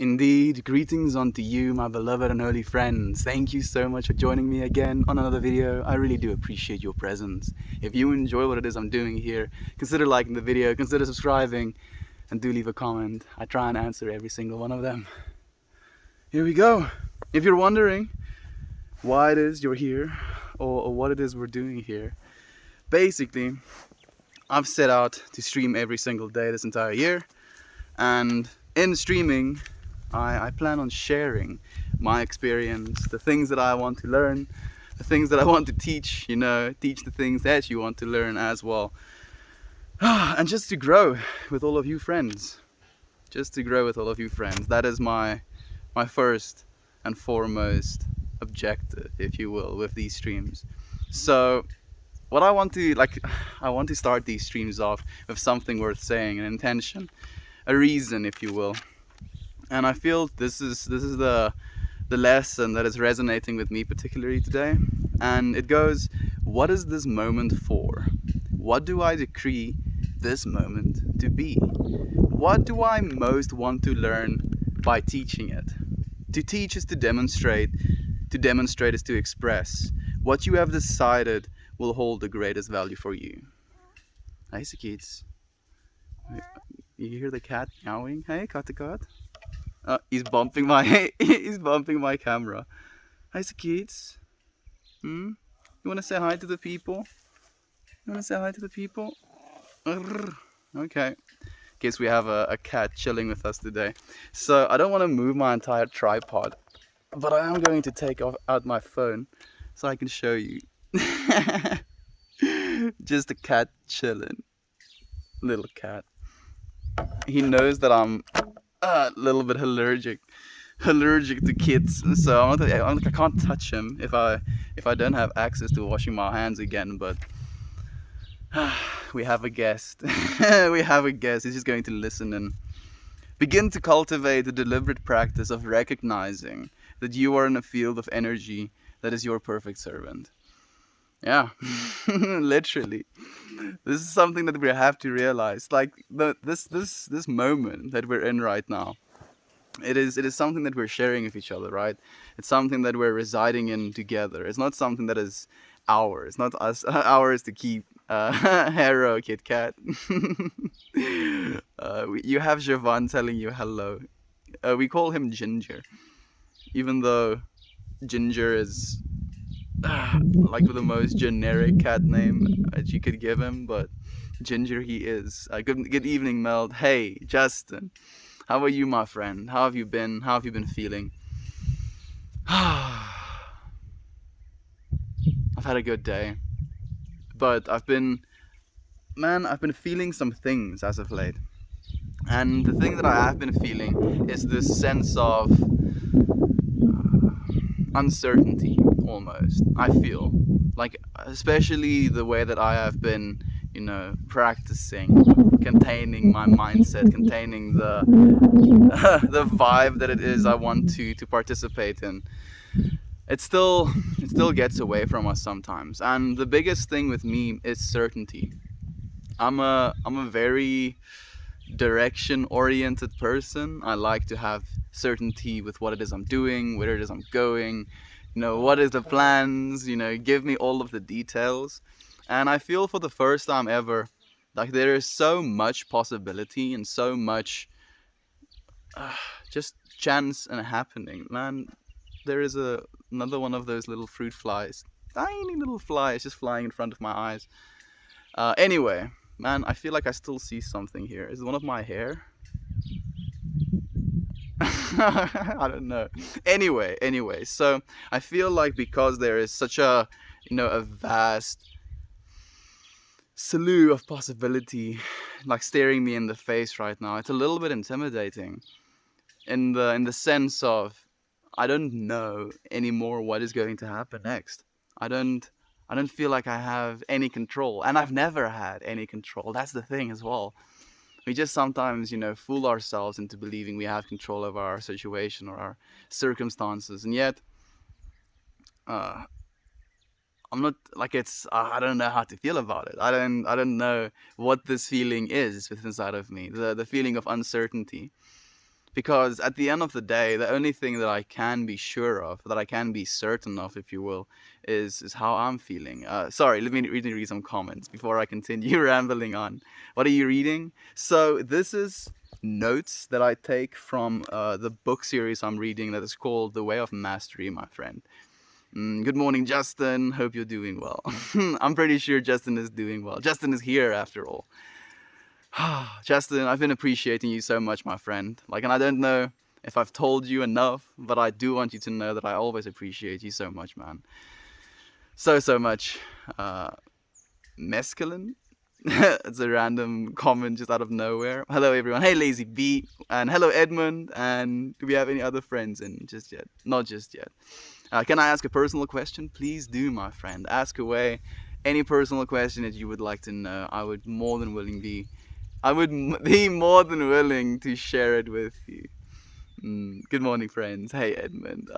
Indeed, greetings unto you, my beloved and holy friends. Thank you so much for joining me again on another video. I really do appreciate your presence. If you enjoy what it is I'm doing here, consider liking the video, consider subscribing, and do leave a comment. I try and answer every single one of them. Here we go. If you're wondering why it is you're here, or what it is we're doing here, basically, I've set out to stream every single day this entire year, and in streaming, I plan on sharing my experience, the things that I want to learn, the things that I want to teach, teach the things that you want to learn as well. And just to grow with all of you friends. That is my first and foremost objective, if you will, with these streams. So what I want to start these streams off with something worth saying, an intention, a reason, if you will. And I feel this is the lesson that is resonating with me particularly today. And it goes, what is this moment for? What do I decree this moment to be? What do I most want to learn by teaching it? To teach is to demonstrate is to express. What you have decided will hold the greatest value for you. Hey, kids. You hear the cat meowing? Hey, cat. He's bumping my camera. Hi, kids. You wanna say hi to the people? Okay. Guess we have a cat chilling with us today. So I don't want to move my entire tripod, but I am going to take out my phone so I can show you. Just a cat chilling. Little cat. He knows that I'm a little bit allergic to kids, so I can't touch him if I don't have access to washing my hands again. But we have a guest. He's just going to listen and begin to cultivate the deliberate practice of recognizing that you are in a field of energy that is your perfect servant. Yeah, literally. This is something that we have to realize. Like this moment that we're in right now, it is something that we're sharing with each other, right? It's something that we're residing in together. It's not something that is ours. Not us. Ours to keep. Hello, Kit Kat. You have Javon telling you hello. We call him Ginger, even though Ginger is like the most generic cat name that you could give him, but Ginger he is. Good evening, Meld. Hey, Justin. How are you, my friend? How have you been? How have you been feeling? I've had a good day, but I've been feeling some things as of late. And the thing that I have been feeling is this sense of uncertainty, almost. I feel like, especially the way that I have been, practicing, containing my mindset, containing the the vibe that it is I want to participate in. It still gets away from us sometimes. And the biggest thing with me is certainty. I'm a very direction oriented person. I like to have certainty with what it is I'm doing, where it is I'm going, what is the plans, give me all of the details. And I feel for the first time ever, like there is so much possibility and so much just chance and happening. Man, there is another one of those little fruit flies, tiny little flies just flying in front of my eyes. Anyway, man, I feel like I still see something here. Is it one of my hair? I don't know. Anyway, so I feel like because there is such a vast slew of possibility like staring me in the face right now, it's a little bit intimidating in the sense of I don't know anymore what is going to happen next. I don't feel like I have any control, and I've never had any control. That's the thing as well. We just sometimes, fool ourselves into believing we have control over our situation or our circumstances, and yet, I'm not like it's. I don't know how to feel about it. I don't know what this feeling is within inside of me. The feeling of uncertainty. Because at the end of the day, the only thing that I can be sure of, that I can be certain of, if you will, is how I'm feeling. Sorry, let me read some comments before I continue rambling on. What are you reading? So this is notes that I take from the book series I'm reading that is called The Way of Mastery, my friend. Good morning, Justin. Hope you're doing well. I'm pretty sure Justin is doing well. Justin is here after all. Justin, I've been appreciating you so much, my friend. And I don't know if I've told you enough, but I do want you to know that I always appreciate you so much, man. So much. Mescaline? It's a random comment just out of nowhere. Hello, everyone. Hey, Lazy B. And hello, Edmund. And do we have any other friends in just yet? Not just yet. Can I ask a personal question? Please do, my friend. Ask away any personal question that you would like to know. I would be more than willing to share it with you. Good morning, friends. Hey, Edmund.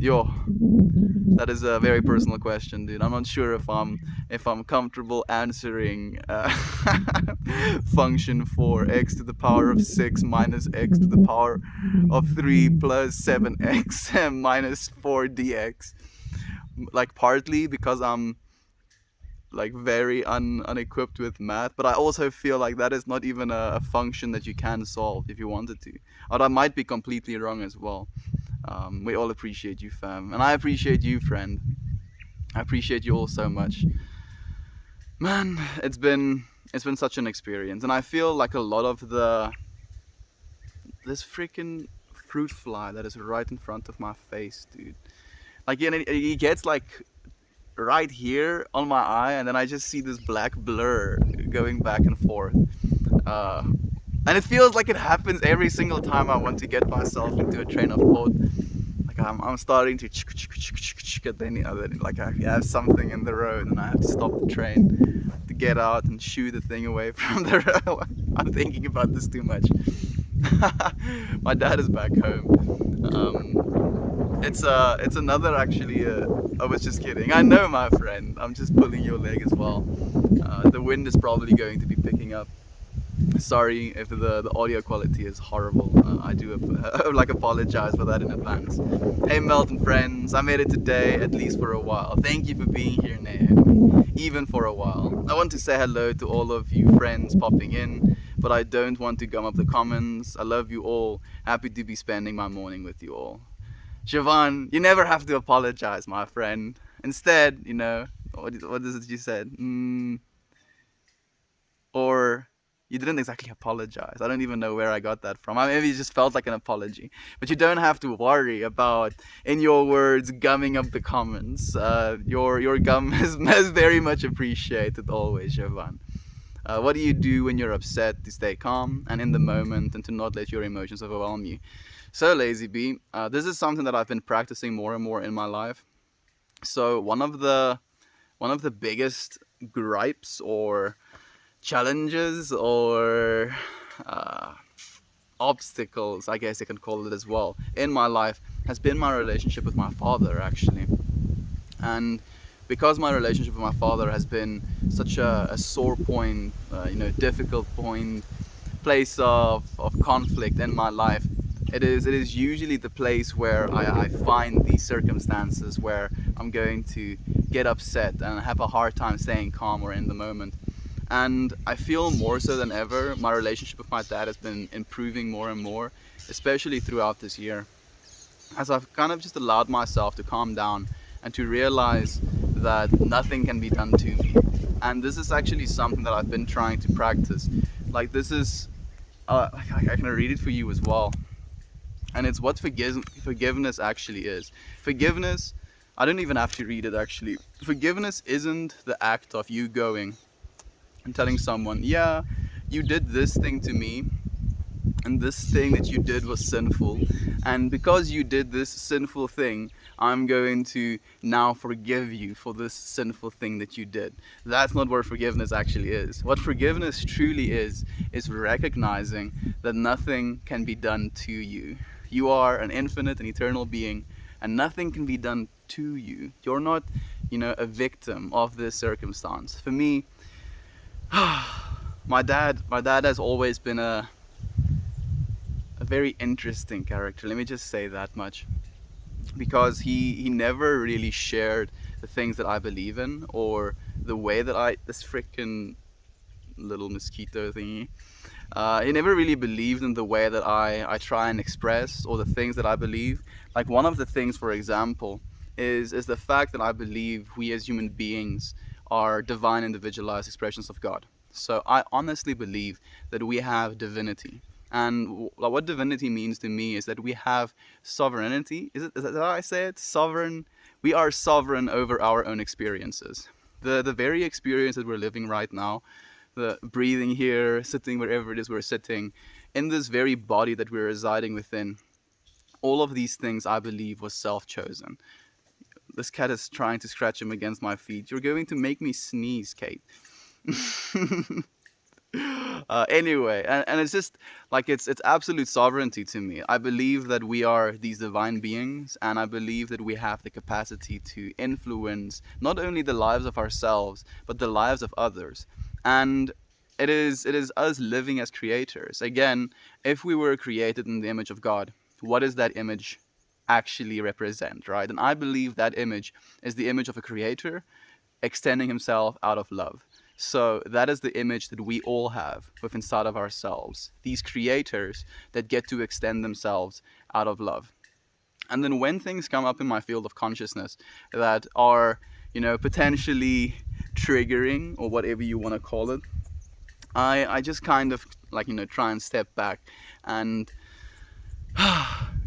Yo, that is a very personal question, dude. I'm not sure if I'm comfortable answering function 4x to the power of 6 minus x to the power of 3 plus 7x minus 4dx. Partly because I'm very unequipped with math, but I also feel like that is not even a function that you can solve if you wanted to. Or I might be completely wrong as well. We all appreciate you, fam, and I appreciate you, friend. I appreciate you all so much, man. It's been such an experience, and I feel like a lot of this freaking fruit fly that is right in front of my face, dude. He gets right here on my eye, and then I just see this black blur going back and forth. And it feels like it happens every single time I want to get myself into a train of thought. I'm starting to and then I have something in the road and I have to stop the train to get out and shoo the thing away from the road. I'm thinking about this too much. My dad is back home. It's another actually. I was just kidding. I know, my friend. I'm just pulling your leg as well. The wind is probably going to be picking up. Sorry if the audio quality is horrible. I do apologize for that in advance. Hey, Melton friends, I made it today, at least for a while. Thank you for being here, Naomi, even for a while. I want to say hello to all of you friends popping in, but I don't want to gum up the comments. I love you all. Happy to be spending my morning with you all. Siobhan, you never have to apologize, my friend. Instead, what is it you said? Or you didn't exactly apologize. I don't even know where I got that from. Maybe it just felt like an apology. But you don't have to worry about, in your words, gumming up the comments. Your gum is very much appreciated always, Siobhan. What do you do when you're upset to stay calm and in the moment and to not let your emotions overwhelm you? So, Lazy B, this is something that I've been practicing more and more in my life. So one of the biggest gripes or challenges or obstacles, I guess you can call it as well, in my life has been my relationship with my father, actually. And because my relationship with my father has been such a sore point, difficult point, place of conflict in my life, it is usually the place where I find these circumstances where I'm going to get upset and have a hard time staying calm or in the moment. And I feel more so than ever my relationship with my dad has been improving more and more, especially throughout this year, as I've kind of just allowed myself to calm down and to realize that nothing can be done to me. And this is actually something that I've been trying to practice. This is I can read it for you as well. And it's what forgiveness actually is. Forgiveness, I don't even have to read it actually. Forgiveness isn't the act of you going and telling someone, yeah, you did this thing to me, and this thing that you did was sinful, and because you did this sinful thing, I'm going to now forgive you for this sinful thing that you did. That's not what forgiveness actually is. What forgiveness truly is recognizing that nothing can be done to you. You are an infinite and eternal being, and nothing can be done to you. You're not, a victim of this circumstance. For me, My dad has always been a very interesting character. Let me just say that much, because he never really shared the things that I believe in, or the way that I this freaking little mosquito thingy. He never really believed in the way that I try and express, or the things that I believe. Like, one of the things, for example, is the fact that I believe we as human beings are divine individualized expressions of God. So I honestly believe that we have divinity. And what divinity means to me is that we have sovereignty. Is that how I say it? Sovereign. We are sovereign over our own experiences. The very experience that we're living right now, the breathing here, sitting wherever it is we're sitting, in this very body that we're residing within, all of these things I believe was self-chosen. This cat is trying to scratch him against my feet. You're going to make me sneeze, Kate. Anyway, and it's just like, it's absolute sovereignty to me. I believe that we are these divine beings, and I believe that we have the capacity to influence not only the lives of ourselves, but the lives of others. And it is us living as creators. Again, if we were created in the image of God, what does that image actually represent, right? And I believe that image is the image of a creator extending himself out of love. So that is the image that we all have within inside of ourselves. These creators that get to extend themselves out of love. And then when things come up in my field of consciousness that are, potentially triggering, or whatever you want to call it, I just kind of like, try and step back and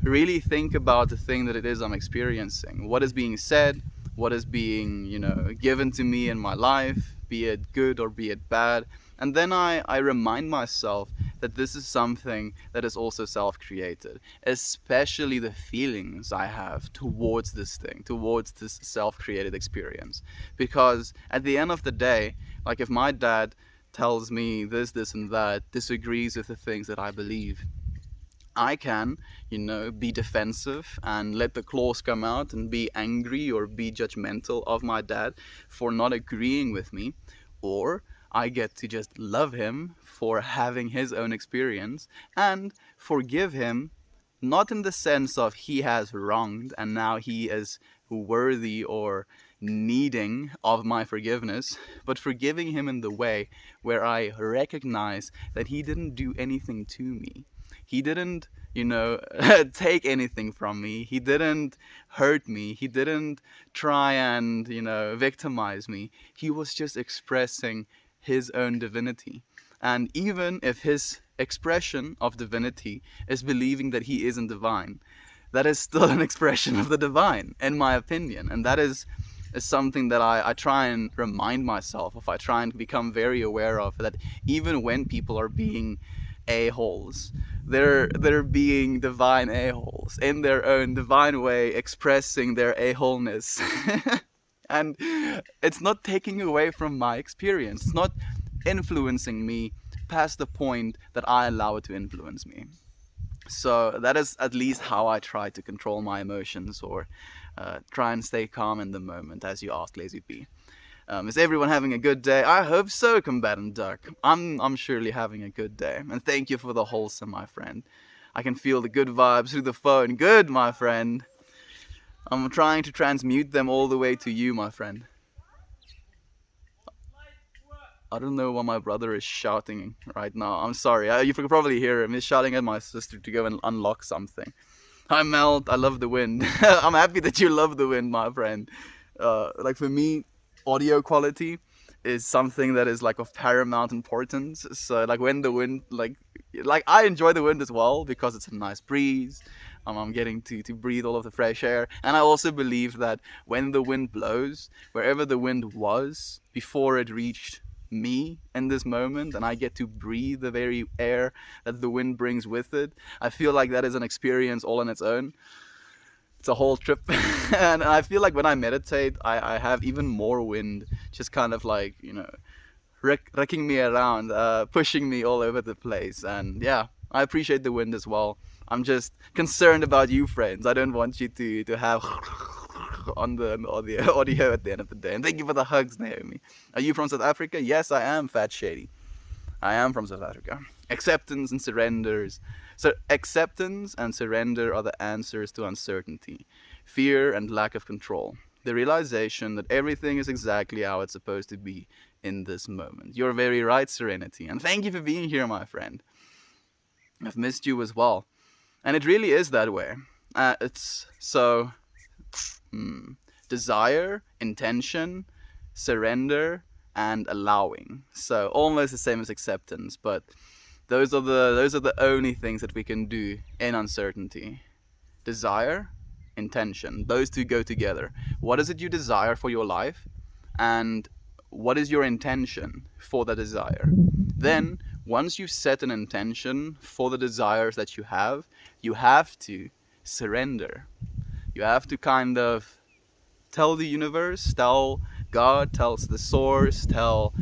really think about the thing that it is I'm experiencing. What is being said, what is being, given to me in my life, be it good or be it bad. And then I remind myself that this is something that is also self-created, especially the feelings I have towards this thing, towards this self-created experience. Because at the end of the day, like, if my dad tells me this, and that, disagrees with the things that I believe, I can, be defensive and let the claws come out and be angry or be judgmental of my dad for not agreeing with me. Or I get to just love him for having his own experience and forgive him, not in the sense of he has wronged and now he is worthy or needing of my forgiveness, but forgiving him in the way where I recognize that he didn't do anything to me. He didn't, take anything from me. He didn't hurt me. He didn't try and, victimize me. He was just expressing his own divinity. And even if his expression of divinity is believing that he isn't divine, that is still an expression of the divine, in my opinion. And that is something that I try and remind myself of. I try and become very aware of, that even when people are being a-holes, they're being divine a-holes in their own divine way, expressing their a-holeness. And it's not taking away from my experience. It's not influencing me past the point that I allow it to influence me. So that is at least how I try to control my emotions, or try and stay calm in the moment, as you asked, Lazy P. Is everyone having a good day? I hope so, Combatant Duck. I'm surely having a good day. And thank you for the wholesome, my friend. I can feel the good vibes through the phone. Good, my friend. I'm trying to transmute them all the way to you, my friend. I don't know why my brother is shouting right now. I'm sorry. You can probably hear him. He's shouting at my sister to go and unlock something. Hi, Melt. I love the wind. I'm happy that you love the wind, my friend. Like, for me, audio quality is something that is like of paramount importance. So like, when the wind, like I enjoy the wind as well, because it's a nice breeze. I'm getting to breathe all of the fresh air. And I also believe that when the wind blows, wherever the wind was before it reached me in this moment, and I get to breathe the very air that the wind brings with it, I feel like that is an experience all on its own. It's a whole trip. And I feel like when I meditate, I have even more wind just kind of like, wrecking me around, pushing me all over the place. And yeah, I appreciate the wind as well. I'm just concerned about you, friends. I don't want you to have on the audio at the end of the day. And thank you for the hugs, Naomi. Are you from South Africa? Yes, I am, Fat Shady. I am from South Africa. Acceptance and surrenders. So acceptance and surrender are the answers to uncertainty, fear and lack of control. The realization that everything is exactly how it's supposed to be in this moment. You're very right, Serenity. And thank you for being here, my friend. I've missed you as well. And it really is that way. It's so desire, intention, surrender, and allowing. So almost the same as acceptance, but those are the only things that we can do in uncertainty. Desire, intention. Those two go together. What is it you desire for your life? And what is your intention for the desire? Then, once you've set an intention for the desires that you have to surrender. You have to kind of tell the universe, tell God, tell the source, tell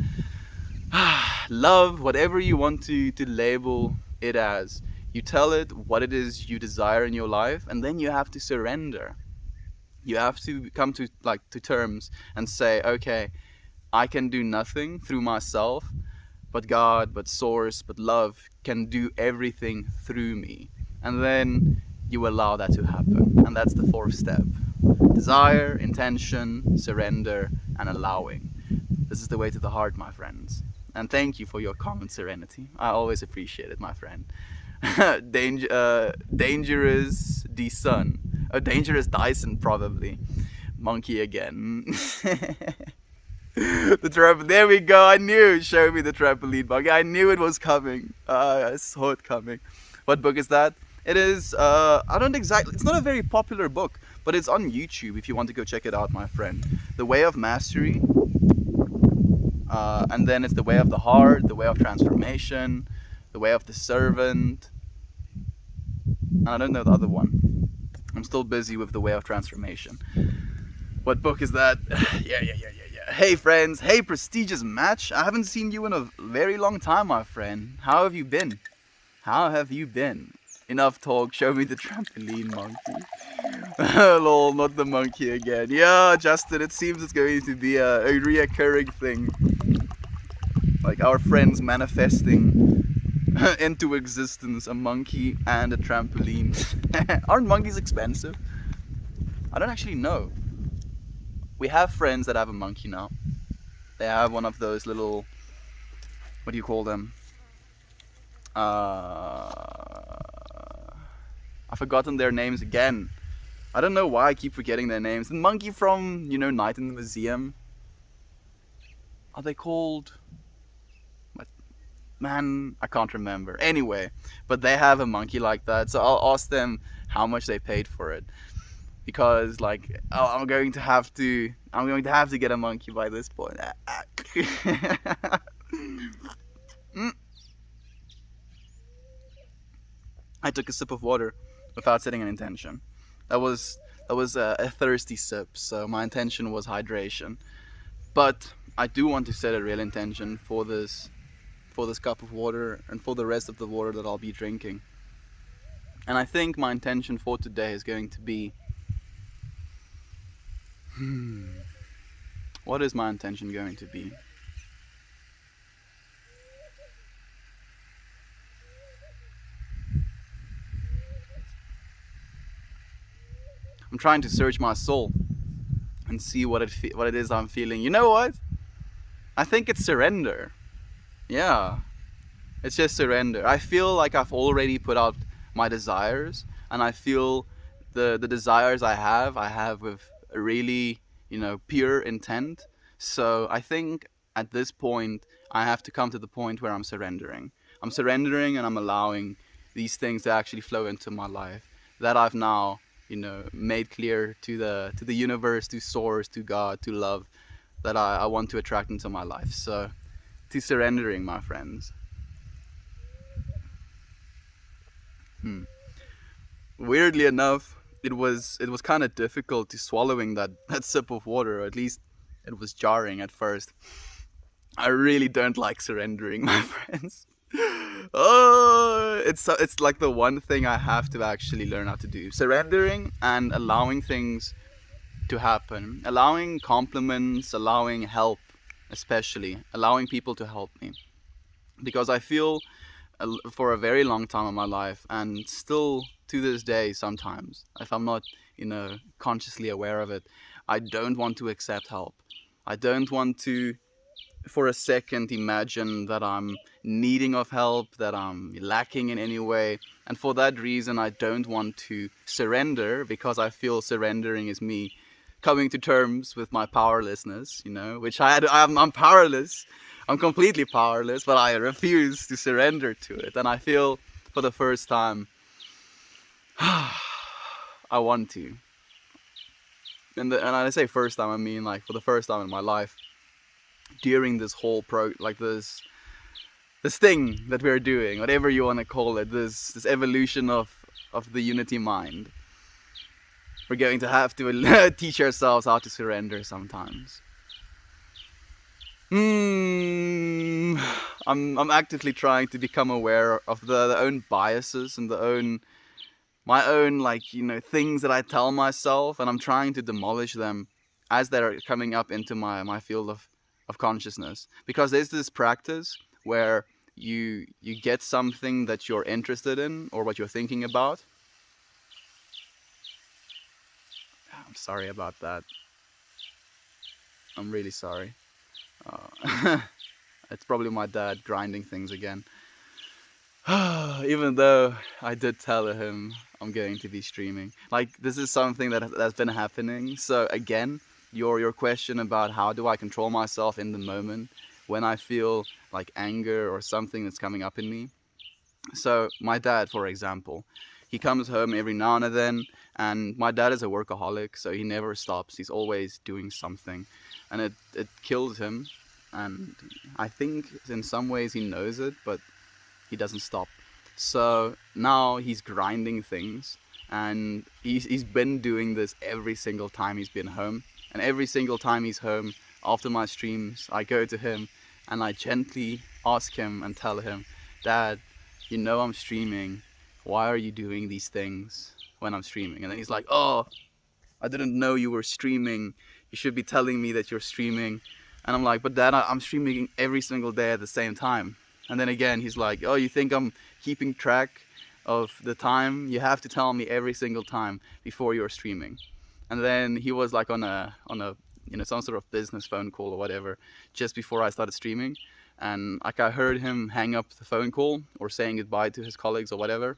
love, whatever you want to label it as. You tell it what it is you desire in your life, and then you have to surrender. You have to come to terms and say, okay, I can do nothing through myself, but God, but source, but love can do everything through me. And then you allow that to happen. And that's the fourth step. Desire, intention, surrender, and allowing. This is the way to the heart, my friends. And thank you for your comment, Serenity. I always appreciate it, my friend. Dangerous D-Sun. Oh, Dangerous Dyson, probably. Monkey again. There we go. I knew. Show me the trampoline monkey. I knew it was coming. I saw it coming. What book is that? It is, I don't exactly, it's not a very popular book, but it's on YouTube if you want to go check it out, my friend. The Way of Mastery. And then it's The Way of the Heart, The Way of Transformation, The Way of the Servant. And I don't know the other one. I'm still busy with The Way of Transformation. What book is that? Yeah. Hey friends, hey prestigious match. I haven't seen you in a very long time, my friend. How have you been? Enough talk, show me the trampoline monkey. Lol, not the monkey again. Yeah, Justin, it seems it's going to be a reoccurring thing. Like our friends manifesting into existence a monkey and a trampoline. Aren't monkeys expensive? I don't actually know. We have friends that have a monkey now. They have one of those little, what do you call them? I've forgotten their names again. I don't know why I keep forgetting their names. The monkey from, Night in the Museum. Are they called? What? Man, I can't remember. Anyway, but they have a monkey like that. So I'll ask them how much they paid for it. Because I'm going to have to get a monkey by this point. I took a sip of water without setting an intention. That was a thirsty sip, so my intention was hydration. But I do want to set a real intention for this cup of water and for the rest of the water that I'll be drinking. And I think my intention for today is going to be what is my intention going to be? I'm trying to search my soul and see what it is I'm feeling. You know what? I think it's surrender. Yeah. It's just surrender. I feel like I've already put out my desires, and I feel the desires I have with a really, pure intent. So I think at this point I have to come to the point where I'm surrendering. I'm surrendering and I'm allowing these things to actually flow into my life that I've now, made clear to the universe, to source, to God, to love, that I want to attract into my life. So to surrendering, my friends. Weirdly enough, it was kind of difficult to swallowing that sip of water, or at least it was jarring at first. I really don't like surrendering, my friends. Oh, it's like the one thing I have to actually learn how to do. Surrendering and allowing things to happen. Allowing compliments, allowing help, especially. Allowing people to help me. because I feel for a very long time in my life, and still to this day sometimes, if I'm not, consciously aware of it, I don't want to accept help. I don't want to for a second imagine that I'm needing of help, that I'm lacking in any way. And for that reason, I don't want to surrender, because I feel surrendering is me coming to terms with my powerlessness, which I'm powerless. I'm completely powerless, but I refuse to surrender to it. And I feel for the first time, I want to. And I say first time, I mean like for the first time in my life, during this whole this thing that we're doing, whatever you want to call it, this evolution of the unity mind. We're going to have to teach ourselves how to surrender sometimes. I'm actively trying to become aware of the own biases and my own things that I tell myself, and I'm trying to demolish them as they're coming up into my field of consciousness. Because there's this practice where you get something that you're interested in or what you're thinking about. I'm sorry about that. I'm really sorry. It's probably my dad grinding things again. Even though I did tell him I'm going to be streaming. Like, this is something that's been happening. So again, your question about how do I control myself in the moment when I feel like anger or something that's coming up in me. So my dad, for example, he comes home every now and then, and my dad is a workaholic, so he never stops. He's always doing something, and it kills him. And I think in some ways he knows it, but he doesn't stop. So now he's grinding things, and he's been doing this every single time he's been home. And every single time he's home after my streams, I go to him and I gently ask him and tell him, Dad, I'm streaming. Why are you doing these things when I'm streaming? And then he's like, oh, I didn't know you were streaming. You should be telling me that you're streaming. And I'm like, but Dad, I'm streaming every single day at the same time. And then again, he's like, oh, you think I'm keeping track of the time? You have to tell me every single time before you're streaming. And then he was like on a some sort of business phone call or whatever just before I started streaming. And like I heard him hang up the phone call or saying goodbye to his colleagues or whatever.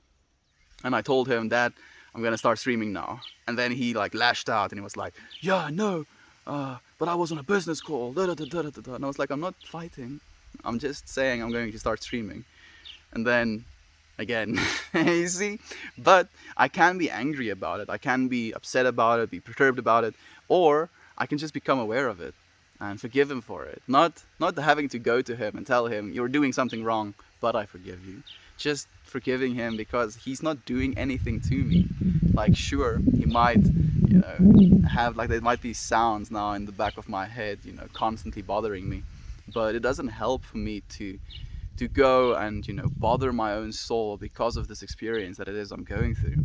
And I told him, Dad, I'm gonna start streaming now. And then he like lashed out and he was like, yeah, no, but I was on a business call. Da, da, da, da, da, da. And I was like, I'm not fighting. I'm just saying I'm going to start streaming. And then again, you see, but I can be angry about it. I can be upset about it, be perturbed about it, or I can just become aware of it and forgive him for it. Not having to go to him and tell him you're doing something wrong, but I forgive you. Just forgiving him because he's not doing anything to me. Like, sure, he might, have like there might be sounds now in the back of my head, constantly bothering me, but it doesn't help for me to go and bother my own soul because of this experience that it is I'm going through.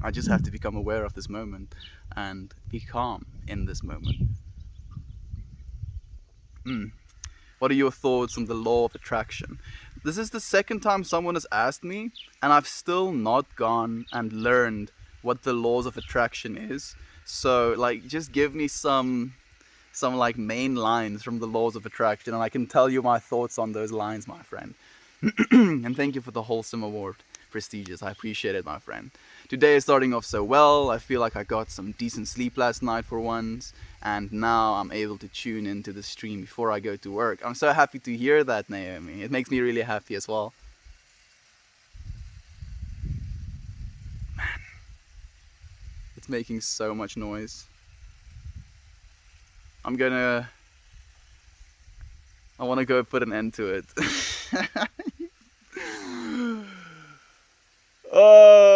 I just have to become aware of this moment and be calm in this moment. What are your thoughts on the law of attraction? This is the second time someone has asked me, and I've still not gone and learned what the laws of attraction is. So like, just give me some like main lines from the laws of attraction, and I can tell you my thoughts on those lines, my friend. And thank you for the wholesome award, Prestigious. I appreciate it, my friend. Today is starting off so well. I feel like I got some decent sleep last night for once, and now I'm able to tune into the stream before I go to work. I'm so happy to hear that, Naomi. It makes me really happy as well. Man, it's making so much noise. I want to go put an end to it. Oh.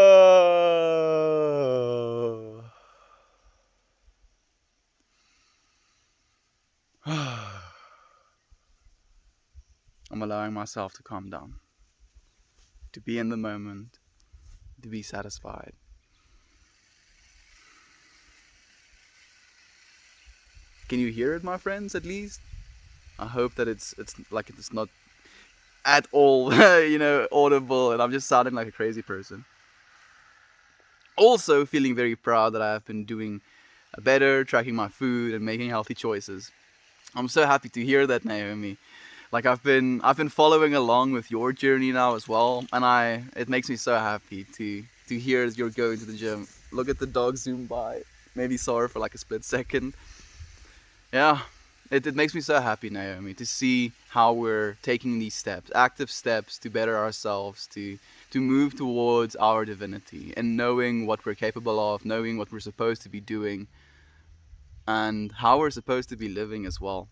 I'm allowing myself to calm down, to be in the moment, to be satisfied. Can you hear it, my friends, at least? I hope that it's not at all, audible, and I'm just sounding like a crazy person. Also, feeling very proud that I have been doing better, tracking my food and making healthy choices. I'm so happy to hear that, Naomi. Like I've been following along with your journey now as well, and it makes me so happy to hear as you're going to the gym. Look at the dog zoom by. Maybe saw her for like a split second. Yeah, it makes me so happy, Naomi, to see how we're taking these steps, active steps to better ourselves, to move towards our divinity, and knowing what we're capable of, knowing what we're supposed to be doing, and how we're supposed to be living as well.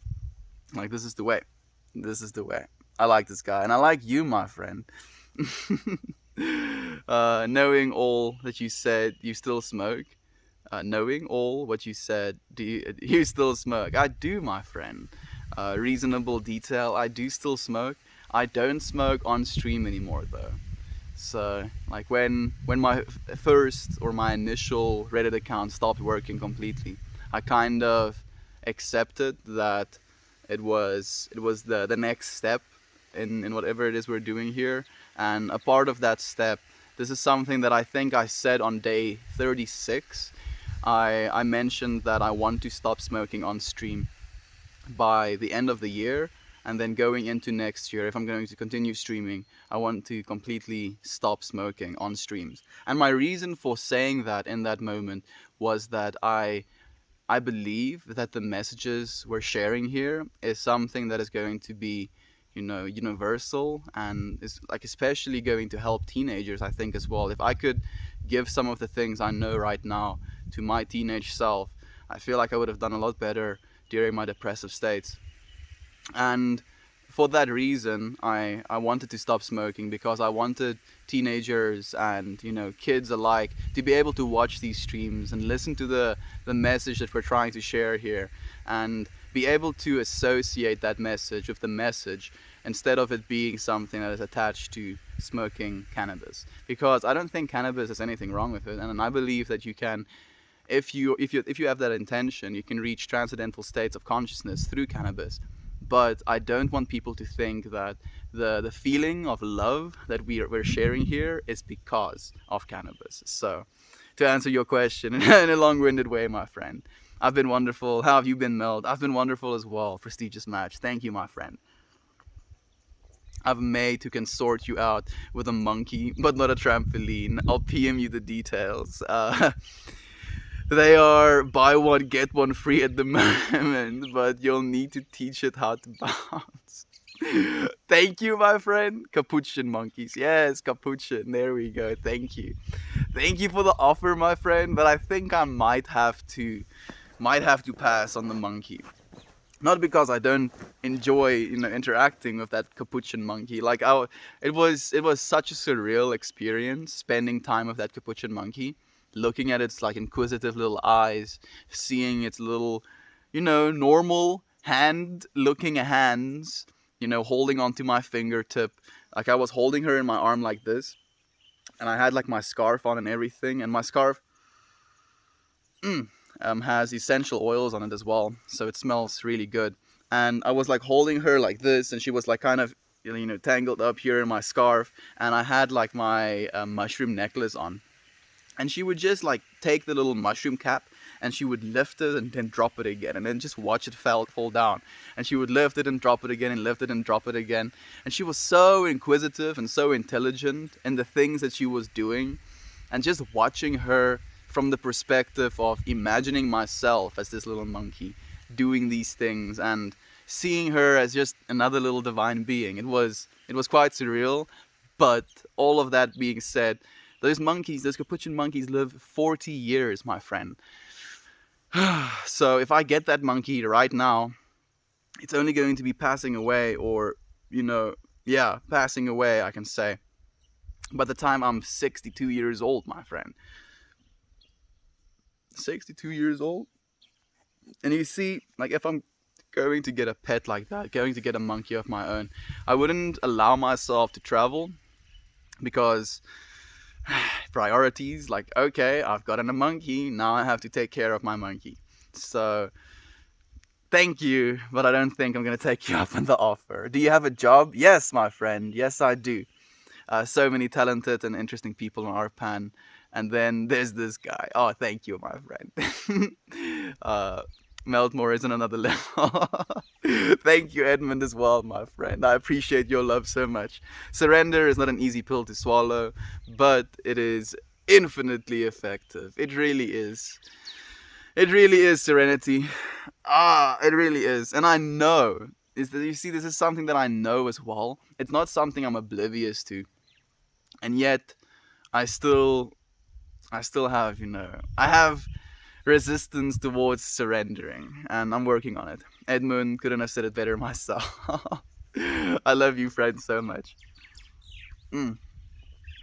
Like this is the way. This is the way. I like this guy, and I like you, my friend. Knowing all that you said, you still smoke. Knowing all what you said, you still smoke? I do, my friend. Reasonable detail, I do still smoke. I don't smoke on stream anymore, though. So, like when my first or my initial Reddit account stopped working completely, I kind of accepted that it was the next step in whatever it is we're doing here. And a part of that step, this is something that I think I said on day 36. I mentioned that I want to stop smoking on stream by the end of the year, and then going into next year, if I'm going to continue streaming, I want to completely stop smoking on streams. And my reason for saying that in that moment was that I believe that the messages we're sharing here is something that is going to be, universal, and is like especially going to help teenagers, I think, as well. If I could give some of the things I know right now to my teenage self, I feel like I would have done a lot better during my depressive states. And for that reason, I wanted to stop smoking, because I wanted teenagers and kids alike to be able to watch these streams and listen to the message that we're trying to share here, and be able to associate that message with the message, instead of it being something that is attached to smoking cannabis. Because I don't think cannabis has anything wrong with it, and I believe that you can, if you have that intention, you can reach transcendental states of consciousness through cannabis. But I don't want people to think that the feeling of love that we're sharing here is because of cannabis. So, to answer your question in a long-winded way, my friend, I've been wonderful. How have you been, Meld? I've been wonderful as well. Prestigious match. Thank you, my friend. I've made to consort you out with a monkey, but not a trampoline. I'll PM you the details. They are buy one get one free at the moment, but you'll need to teach it how to bounce. Thank you, my friend. Capuchin monkeys. Yes, capuchin. There we go. Thank you. Thank you for the offer, my friend. But I think I might have to pass on the monkey. Not because I don't enjoy, interacting with that capuchin monkey. Like it was such a surreal experience spending time with that capuchin monkey, looking at its like inquisitive little eyes, seeing its little, normal hand-looking hands, holding onto my fingertip. Like I was holding her in my arm like this, and I had like my scarf on and everything, and my scarf has essential oils on it as well, so it smells really good. And I was like holding her like this, and she was like kind of tangled up here in my scarf, and I had like my mushroom necklace on, and she would just like take the little mushroom cap, and she would lift it and then drop it again, and then just watch it fall down, and she would lift it and drop it again, and lift it and drop it again. And she was so inquisitive and so intelligent in the things that she was doing, and just watching her from the perspective of imagining myself as this little monkey doing these things, and seeing her as just another little divine being. It was quite surreal. But all of that being said, those capuchin monkeys live 40 years, my friend. So if I get that monkey right now, it's only going to be passing away, or passing away, I can say, by the time I'm 62 years old, my friend. 62 years old. And you see, like, if I'm going to get a pet like that, going to get a monkey of my own, I wouldn't allow myself to travel, because priorities, like, okay, I've gotten a monkey, now I have to take care of my monkey. So Thank you, but I don't think I'm gonna take you up on the offer. Do you have a job? Yes, my friend. Yes, I do. So many talented and interesting people on our pan. And then there's this guy. Oh, thank you, my friend. Meltmore is on another level. Thank you, Edmund, as well, my friend. I appreciate your love so much. Surrender is not an easy pill to swallow, but it is infinitely effective. It really is. It really is, Serenity. It really is. And I know, is that you see, this is something that I know as well. It's not something I'm oblivious to. And yet, I still have, I have resistance towards surrendering, and I'm working on it. Edmund couldn't have said it better myself. I love you, friend, so much.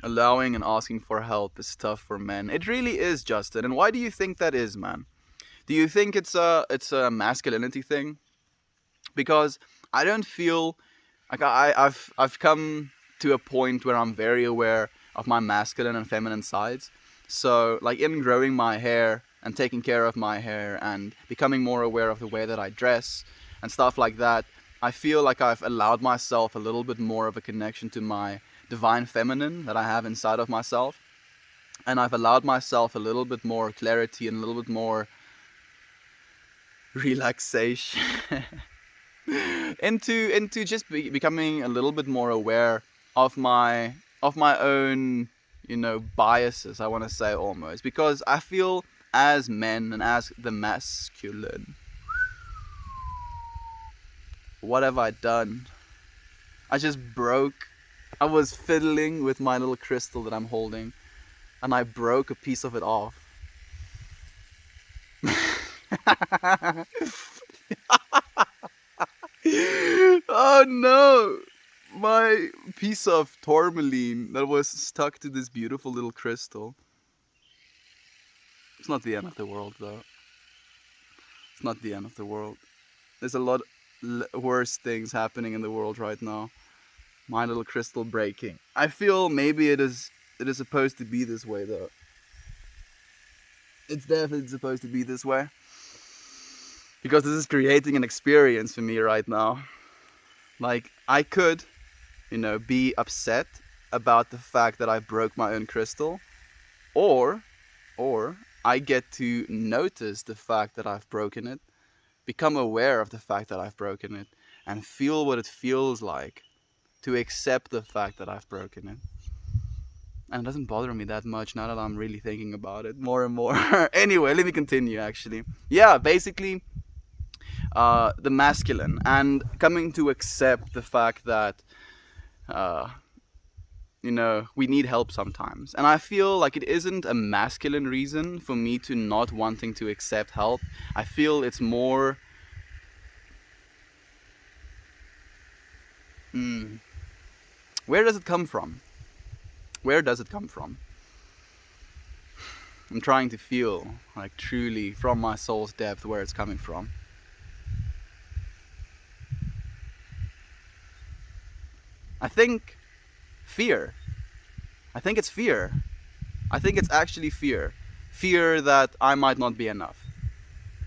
Allowing and asking for help is tough for men. It really is, Justin. And why do you think that is, man? Do you think it's a masculinity thing? Because I don't feel like I've come to a point where I'm very aware of my masculine and feminine sides. So like in growing my hair and taking care of my hair and becoming more aware of the way that I dress and stuff like that, I feel like I've allowed myself a little bit more of a connection to my divine feminine that I have inside of myself. And I've allowed myself a little bit more clarity and a little bit more relaxation into just becoming a little bit more aware of my own biases, I want to say, almost, because I feel as men and as the masculine, what have I done? I was fiddling with my little crystal that I'm holding, and I broke a piece of it off. Oh no! My piece of tourmaline that was stuck to this beautiful little crystal. It's not the end of the world, though. It's not the end of the world. There's a lot worse things happening in the world right now. My little crystal breaking. I feel maybe it is supposed to be this way, though. It's definitely supposed to be this way. Because this is creating an experience for me right now. Like, I could, be upset about the fact that I broke my own crystal, or I get to notice the fact that I've broken it, become aware of the fact that I've broken it, and feel what it feels like to accept the fact that I've broken it. And it doesn't bother me that much now that I'm really thinking about it more and more. Anyway, let me continue, actually. Yeah, basically, the masculine, and coming to accept the fact that we need help sometimes. And I feel like it isn't a masculine reason for me to not wanting to accept help. I feel it's more where does it come from? Where does it come from? I'm trying to feel, like, truly from my soul's depth where it's coming from. I think fear. I think it's fear. I think it's actually fear. Fear that I might not be enough.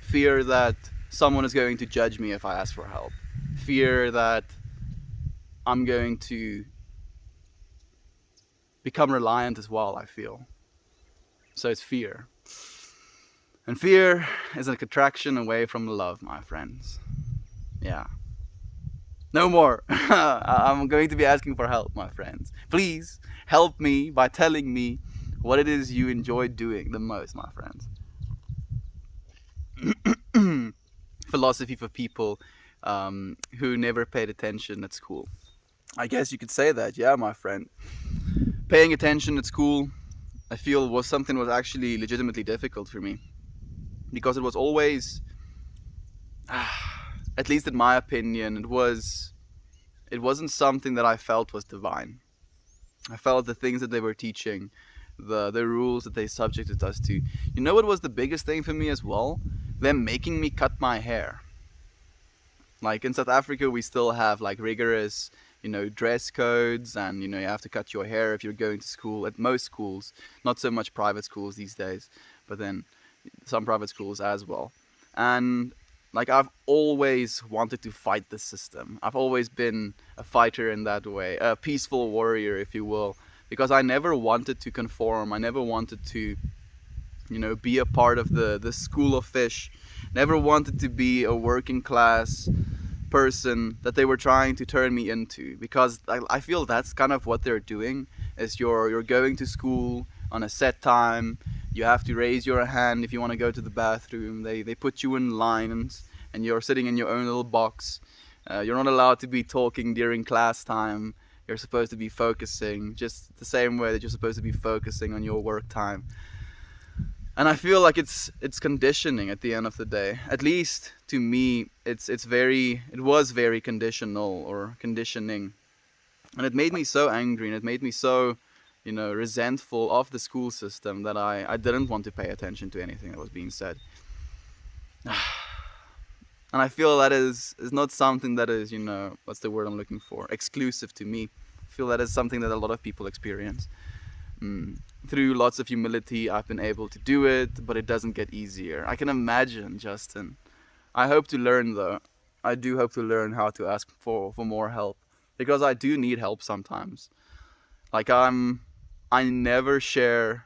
Fear that someone is going to judge me if I ask for help. Fear that I'm going to become reliant as well, I feel. So it's fear. And fear is a contraction away from love, my friends. Yeah. No more. I'm going to be asking for help, my friends. Please help me by telling me what it is you enjoy doing the most, my friends. Philosophy for people who never paid attention at school. I guess you could say that, yeah, my friend. Paying attention at school, I feel, was something that was actually legitimately difficult for me. Because it was always, at least in my opinion, it wasn't something that I felt was divine. I felt the things that they were teaching, the rules that they subjected us to. You know what was the biggest thing for me as well? Them making me cut my hair. Like in South Africa, we still have like rigorous, dress codes, and you have to cut your hair if you're going to school. At most schools, not so much private schools these days, but then some private schools as well. And Like, I've always wanted to fight the system. I've always been a fighter in that way, a peaceful warrior, if you will, because I never wanted to conform. I never wanted to, be a part of the school of fish. Never wanted to be a working class person that they were trying to turn me into, because I feel that's kind of what they're doing. Is you're going to school on a set time. You have to raise your hand if you want to go to the bathroom. They put you in lines, and you're sitting in your own little box. You're not allowed to be talking during class time. You're supposed to be focusing just the same way that you're supposed to be focusing on your work time. And I feel like it's conditioning at the end of the day. At least to me, it was very conditional or conditioning, and it made me so angry, and it made me so, resentful of the school system, that I didn't want to pay attention to anything that was being said. And I feel that is not something that is, what's the word I'm looking for, exclusive to me. I feel that is something that a lot of people experience. Through lots of humility, I've been able to do it, but it doesn't get easier. I can imagine, Justin. I hope to learn, though. I do hope to learn how to ask for more help, because I do need help sometimes. Like, I never share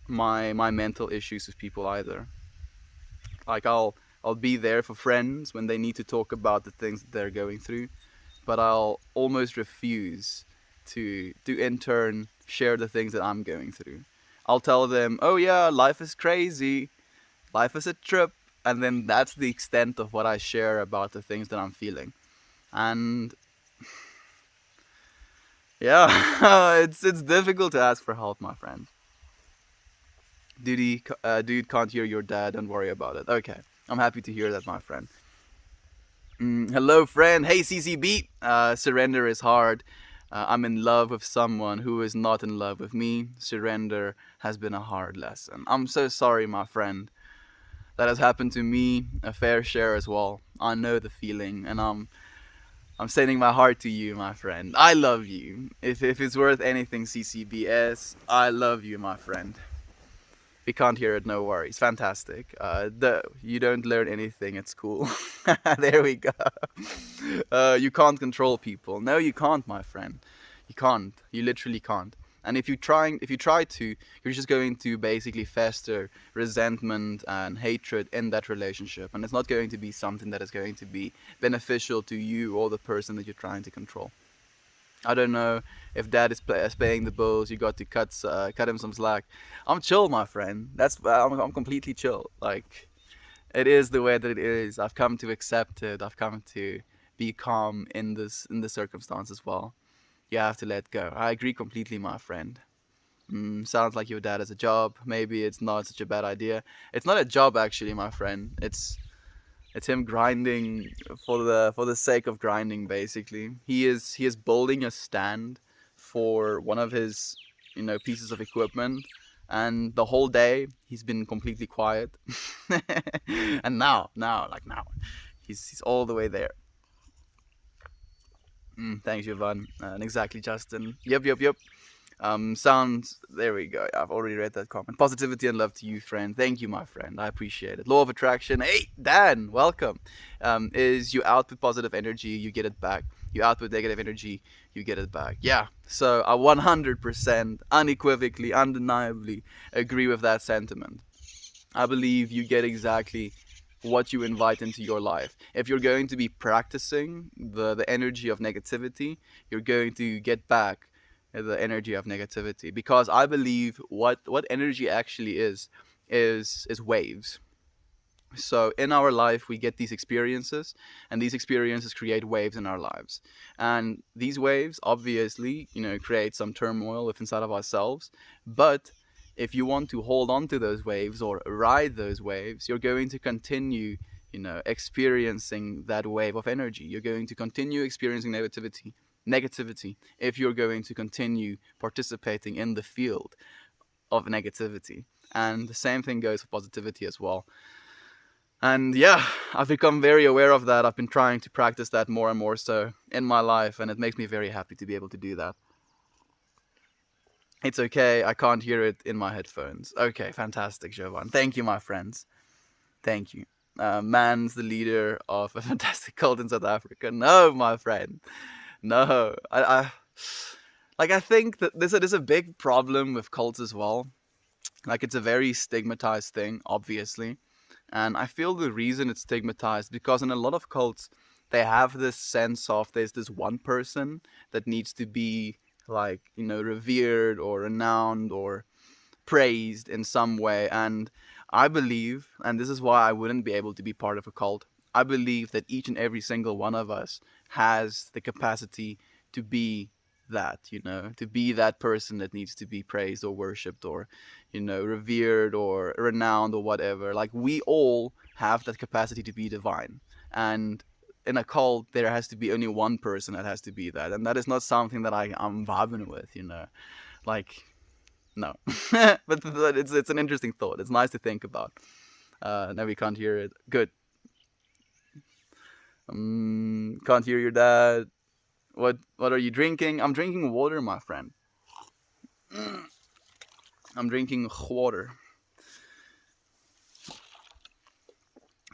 my mental issues with people either. Like, I'll be there for friends when they need to talk about the things that they're going through, but I'll almost refuse to in turn share the things that I'm going through. I'll tell them, "Oh yeah, life is crazy. Life is a trip." And then that's the extent of what I share about the things that I'm feeling. And yeah, it's difficult to ask for help, my friend. Dude, can't hear your dad. Don't worry about it. Okay, I'm happy to hear that, my friend. Hello, friend. Hey, CCB. Surrender is hard. I'm in love with someone who is not in love with me. Surrender has been a hard lesson. I'm so sorry, my friend. That has happened to me a fair share as well. I know the feeling, and I'm sending my heart to you, my friend. I love you. If it's worth anything, CCBS, I love you, my friend. We can't hear it, no worries. Fantastic. You don't learn anything at school. There we go. You can't control people. No, you can't, my friend. You can't. You literally can't. And if you try to, you're just going to basically fester resentment and hatred in that relationship, and it's not going to be something that is going to be beneficial to you or the person that you're trying to control. I don't know if dad is paying the bills. You got to cut him some slack. I'm chill, my friend. I'm completely chill. Like, it is the way that it is. I've come to accept it. I've come to be calm in the circumstance as well. You have to let go. I agree completely, my friend. Sounds like your dad has a job. Maybe it's not such a bad idea. It's not a job, actually, my friend. It's him grinding for the sake of grinding. Basically, he is building a stand for one of his pieces of equipment, and the whole day he's been completely quiet. And now, he's all the way there. Thanks, Jovan. And exactly, Justin. Yep. Sounds. There we go. I've already read that comment. Positivity and love to you, friend. Thank you, my friend. I appreciate it. Law of attraction. Hey, Dan, welcome. Is you output positive energy, you get it back. You output negative energy, you get it back. Yeah. So I 100%, unequivocally, undeniably agree with that sentiment. I believe you get exactly what you invite into your life. If you're going to be practicing the energy of negativity, you're going to get back the energy of negativity. Because I believe what energy actually is waves. So in our life we get these experiences, and these experiences create waves in our lives, and these waves obviously create some turmoil within inside of ourselves. But if you want to hold on to those waves or ride those waves, you're going to continue experiencing that wave of energy. You're going to continue experiencing negativity if you're going to continue participating in the field of negativity. And the same thing goes for positivity as well. And yeah, I've become very aware of that. I've been trying to practice that more and more so in my life, and it makes me very happy to be able to do that. It's okay, I can't hear it in my headphones. Okay, fantastic, Jovan. Thank you, my friends. Thank you. man's the leader of a fantastic cult in South Africa. No, my friend. No. I think that there's a big problem with cults as well. Like, it's a very stigmatized thing, obviously. And I feel the reason it's stigmatized because in a lot of cults, they have this sense of there's this one person that needs to be, like, revered or renowned or praised in some way. And I believe, and this is why I wouldn't be able to be part of a cult, I believe that each and every single one of us has the capacity to be that, to be that person that needs to be praised or worshipped or, revered or renowned or whatever. Like, we all have that capacity to be divine. And in a cult, there has to be only one person that has to be that. And that is not something that I'm vibing with. Like, no. But it's an interesting thought. It's nice to think about. Now we can't hear it. Good. Can't hear your dad. What are you drinking? I'm drinking water, my friend. I'm drinking water.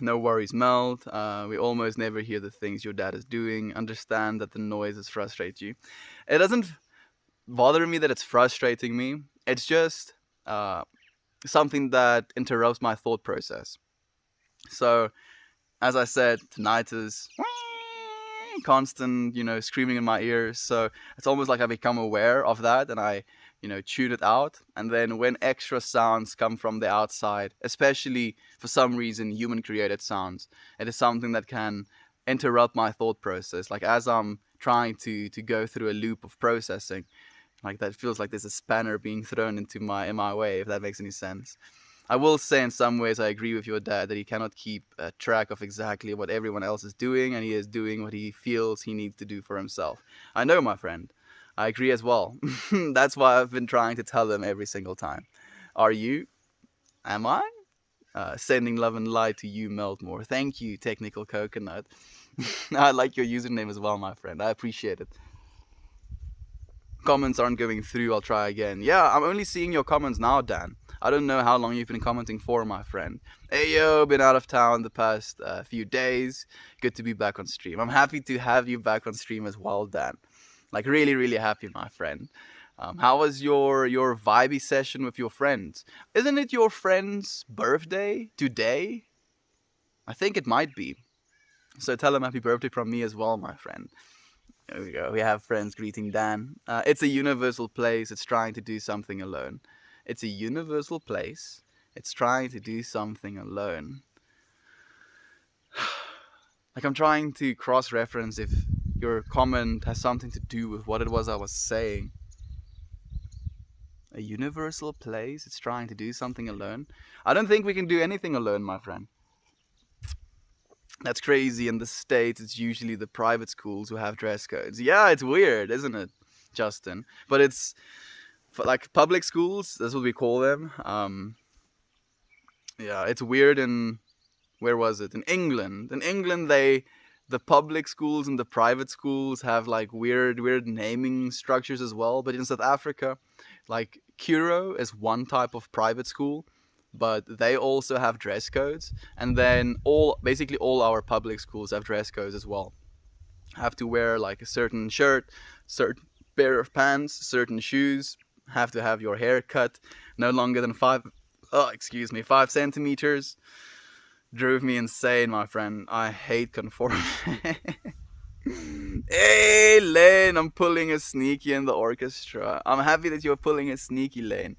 No worries, Melt. We almost never hear the things your dad is doing. Understand that the noises frustrate you. It doesn't bother me that it's frustrating me. It's just something that interrupts my thought process. So, as I said, tinnitus, constant, screaming in my ears. So it's almost like I become aware of that and I, tune it out. And then when extra sounds come from the outside, especially for some reason human created sounds, it is something that can interrupt my thought process. Like, as I'm trying to go through a loop of processing, like, that feels like there's a spanner being thrown in my way, if that makes any sense. I will say in some ways I agree with your dad that he cannot keep track of exactly what everyone else is doing, and he is doing what he feels he needs to do for himself. I know, my friend. I agree as well. That's why I've been trying to tell him every single time. Are you? Am I? Sending love and light to you, Meltmore. Thank you, Technical Coconut. I like your username as well, my friend. I appreciate it. Comments aren't going through. I'll try again. Yeah, I'm only seeing your comments now, Dan. I don't know how long you've been commenting for, my friend. Hey yo, been out of town the past few days. Good to be back on stream. I'm happy to have you back on stream as well, Dan. Like, really, really happy, my friend. How was your vibey session with your friends? Isn't it your friend's birthday today? I think it might be. So tell him happy birthday from me as well, my friend. There we go. We have friends greeting Dan. It's a universal place. It's trying to do something alone. It's a universal place. It's trying to do something alone. Like, I'm trying to cross-reference if your comment has something to do with what it was I was saying. A universal place. It's trying to do something alone. I don't think we can do anything alone, my friend. That's crazy. In the States, it's usually the private schools who have dress codes. Yeah, it's weird, isn't it, Justin? But it's like public schools, that's what we call them. Yeah, it's weird in, where was it? In England. In England, the public schools and the private schools have like weird naming structures as well. But in South Africa, like, Kuro is one type of private school, but they also have dress codes. And then basically all our public schools have dress codes as well. Have to wear like a certain shirt, certain pair of pants, certain shoes. Have to have your hair cut no longer than 5 centimeters. Drove me insane, my friend. I hate conformity. Hey, Lane, I'm pulling a sneaky in the orchestra. I'm happy that you're pulling a sneaky, Lane.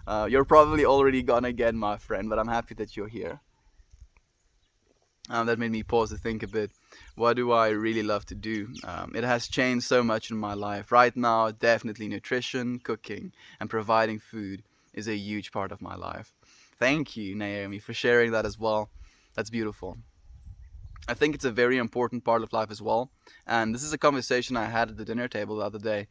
You're probably already gone again, my friend, but I'm happy that you're here. That made me pause to think a bit. What do I really love to do? It has changed so much in my life. Right now, definitely nutrition, cooking, and providing food is a huge part of my life. Thank you, Naomi, for sharing that as well. That's beautiful. I think it's a very important part of life as well. And this is a conversation I had at the dinner table the other day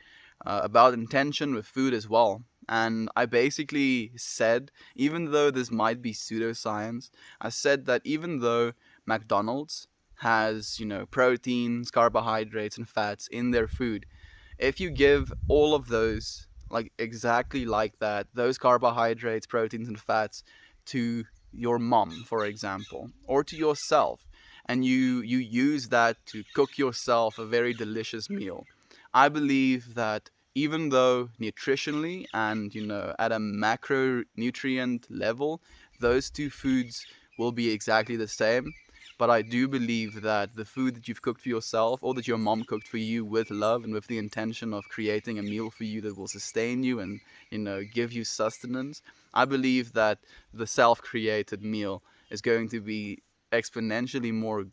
about intention with food as well. And I basically said, even though this might be pseudoscience, I said that even though McDonald's has, proteins, carbohydrates, and fats in their food, if you give all of those, like exactly like that, those carbohydrates, proteins, and fats to your mom, for example, or to yourself, and you use that to cook yourself a very delicious meal, I believe that even though nutritionally and at a macronutrient level, those two foods will be exactly the same, but I do believe that the food that you've cooked for yourself, or that your mom cooked for you with love and with the intention of creating a meal for you that will sustain you and give you sustenance, I believe that the self-created meal is going to be exponentially more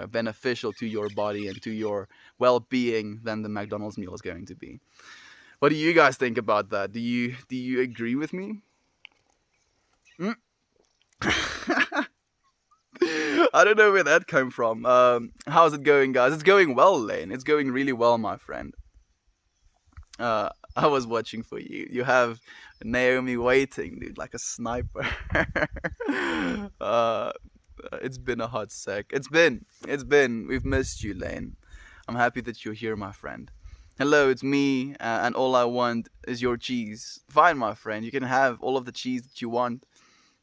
beneficial to your body and to your well-being than the McDonald's meal is going to be. What do you guys think about that? Do you agree with me? Mm? I don't know where that came from. How's it going, guys? It's going well, Lane. It's going really well, my friend. I was watching for you. You have Naomi waiting, dude, like a sniper. uh, it's been a hot sec. It's been. We've missed you, Lane. I'm happy that you're here, my friend. Hello, it's me, and all I want is your cheese. Fine, my friend. You can have all of the cheese that you want.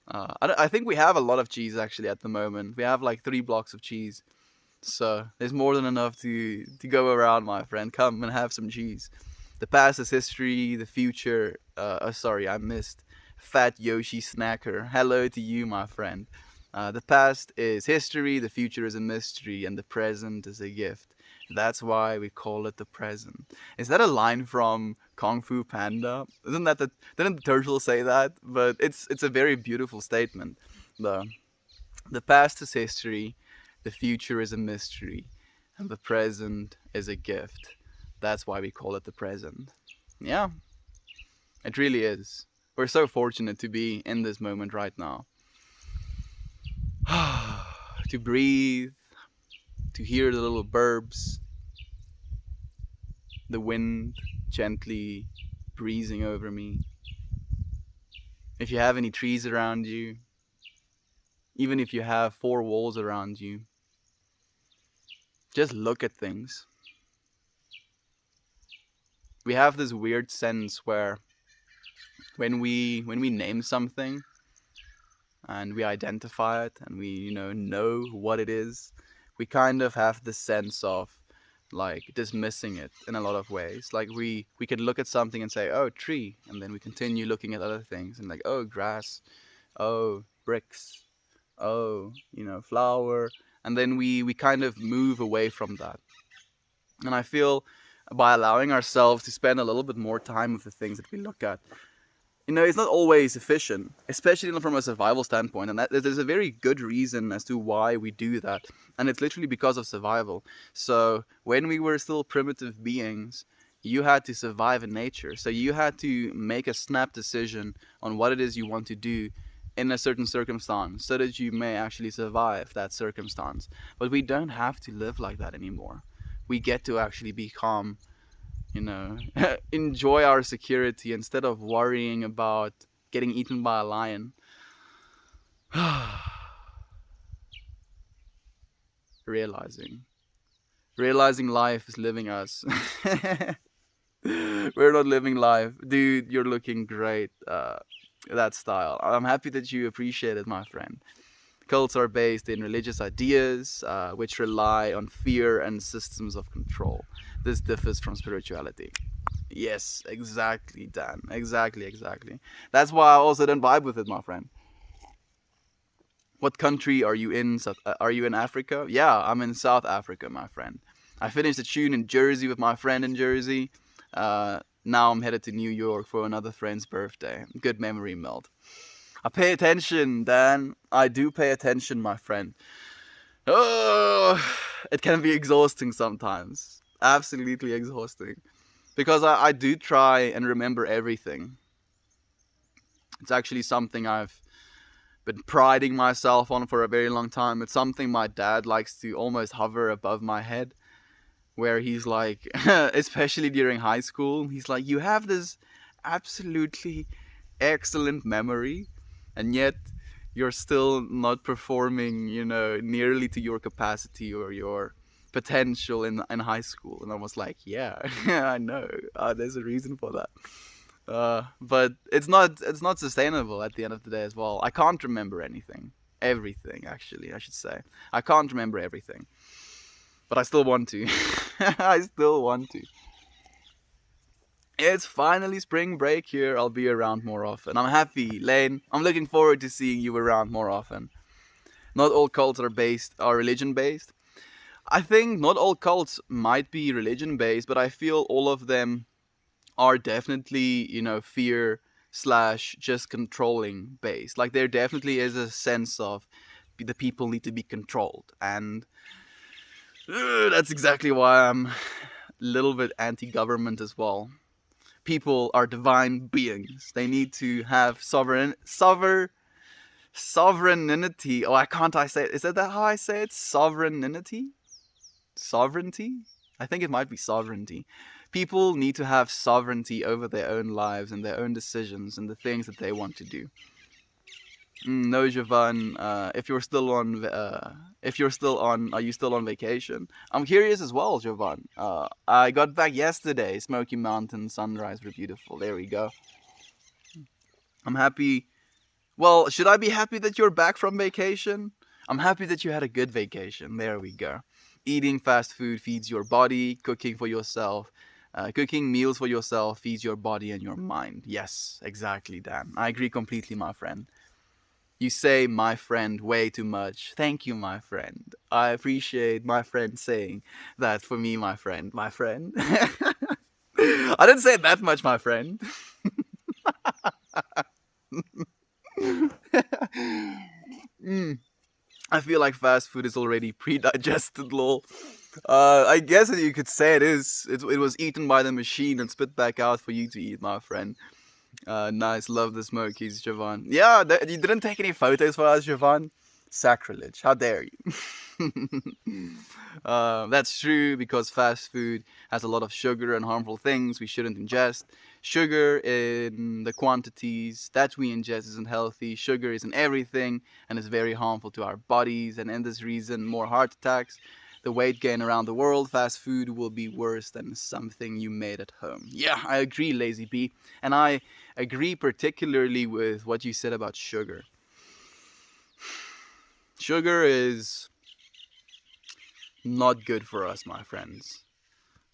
I think we have a lot of cheese actually at the moment. We have like 3 blocks of cheese, so there's more than enough to go around, my friend. Come and have some cheese. The past is history. The future. Sorry, I missed. Fat Yoshi Snacker. Hello to you, my friend. The past is history. The future is a mystery, and the present is a gift. That's why we call it the present. Is that a line from Kung Fu Panda? Isn't that the didn't the turtle say that? But it's a very beautiful statement. The the past is history, the future is a mystery, and the present is a gift. That's why we call it the present. Yeah, it really is. We're so fortunate to be in this moment right now. To breathe, to hear the little birds, the wind gently breezing over me. If you have any trees around you, even if you have 4 walls around you, just look at things. We have this weird sense where when we name something and we identify it and we know what it is, we kind of have the sense of like dismissing it in a lot of ways. Like we could look at something and say, oh, tree, and then we continue looking at other things and like, oh, grass, oh, bricks, oh, flower, and then we kind of move away from that. And I feel by allowing ourselves to spend a little bit more time with the things that we look at, it's not always efficient, especially from a survival standpoint. And that there's a very good reason as to why we do that. And it's literally because of survival. So when we were still primitive beings, you had to survive in nature. So you had to make a snap decision on what it is you want to do in a certain circumstance so that you may actually survive that circumstance. But we don't have to live like that anymore. We get to actually be calm, enjoy our security instead of worrying about getting eaten by a lion. realizing realizing life is living us. We're not living life, dude. You're looking great. That style, I'm happy that you appreciate it, my friend. Cults are based in religious ideas, which rely on fear and systems of control. This differs from spirituality. Yes, exactly, Dan. Exactly, exactly. That's why I also don't vibe with it, my friend. What country are you in? Are you in Africa? Yeah, I'm in South Africa, my friend. I finished a tune in Jersey with my friend in Jersey. Now I'm headed to New York for another friend's birthday. Good memory meld. I pay attention, Dan. I do pay attention, my friend. Oh, it can be exhausting sometimes. Absolutely exhausting. Because I do try and remember everything. It's actually something I've been priding myself on for a very long time. It's something my dad likes to almost hover above my head, where he's like, especially during high school, he's like, you have this absolutely excellent memory, and yet you're still not performing, nearly to your capacity or your potential in high school. And I was like, yeah, I know. There's a reason for that. But it's not sustainable at the end of the day as well. I can't remember everything actually. I should say I can't remember everything, but I still want to. I still want to. It's finally spring break here. I'll be around more often. I'm happy, Lane. I'm looking forward to seeing you around more often. Not all cults are religion based. I think not all cults might be religion based, but I feel all of them are definitely, fear slash just controlling based. Like there definitely is a sense of the people need to be controlled, and that's exactly why I'm a little bit anti-government as well. People are divine beings. They need to have sovereignty. Oh, I can't. I say it. Is that how I say it? Sovereignty. I think it might be sovereignty. People need to have sovereignty over their own lives and their own decisions and the things that they want to do. No, Javan. Are you still on vacation? I'm curious as well, Javan. I got back yesterday. Smoky Mountain sunrise were beautiful. There we go. I'm happy. Well, should I be happy that you're back from vacation? I'm happy that you had a good vacation. There we go. Eating fast food feeds your body. Cooking meals for yourself feeds your body and your mind. Yes, exactly, Dan. I agree completely, my friend. You say my friend way too much. Thank you, my friend. I appreciate my friend saying that for me, my friend. My friend. I didn't say it that much, my friend. Mm, I feel like fast food is already pre-digested, lol. I guess that you could say it is. It was eaten by the machine and spit back out for you to eat, my friend. Nice, love the smokies, Javon. Yeah, you didn't take any photos for us, Javon. Sacrilege! How dare you? That's true because fast food has a lot of sugar and harmful things we shouldn't ingest. Sugar in the quantities that we ingest isn't healthy. Sugar is in everything and is very harmful to our bodies. And in this reason, more heart attacks, the weight gain around the world, fast food will be worse than something you made at home. Yeah, I agree, Lazy B. And I agree particularly with what you said about sugar. Sugar is not good for us, my friends.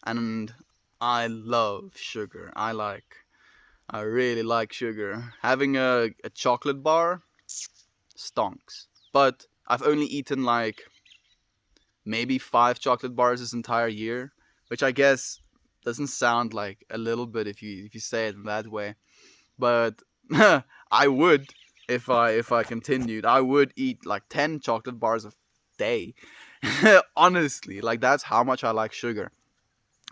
And I love sugar. I really like sugar. Having a chocolate bar stonks. But I've only eaten like maybe 5 chocolate bars this entire year, which I guess doesn't sound like a little bit if you say it in that way. But I would if I continued. I would eat like 10 chocolate bars a day. Honestly, like that's how much I like sugar.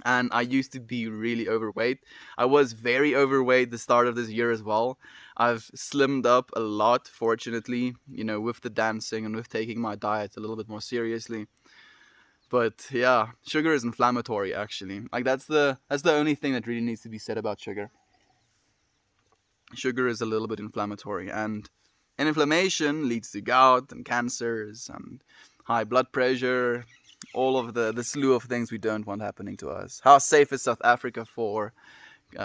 And I used to be really overweight. I was very overweight the start of this year as well. I've slimmed up a lot, fortunately, with the dancing and with taking my diet a little bit more seriously. But yeah, sugar is inflammatory actually. Like that's the only thing that really needs to be said about sugar. Sugar is a little bit inflammatory, and inflammation leads to gout and cancers and high blood pressure, all of the slew of things we don't want happening to us. How safe is South Africa for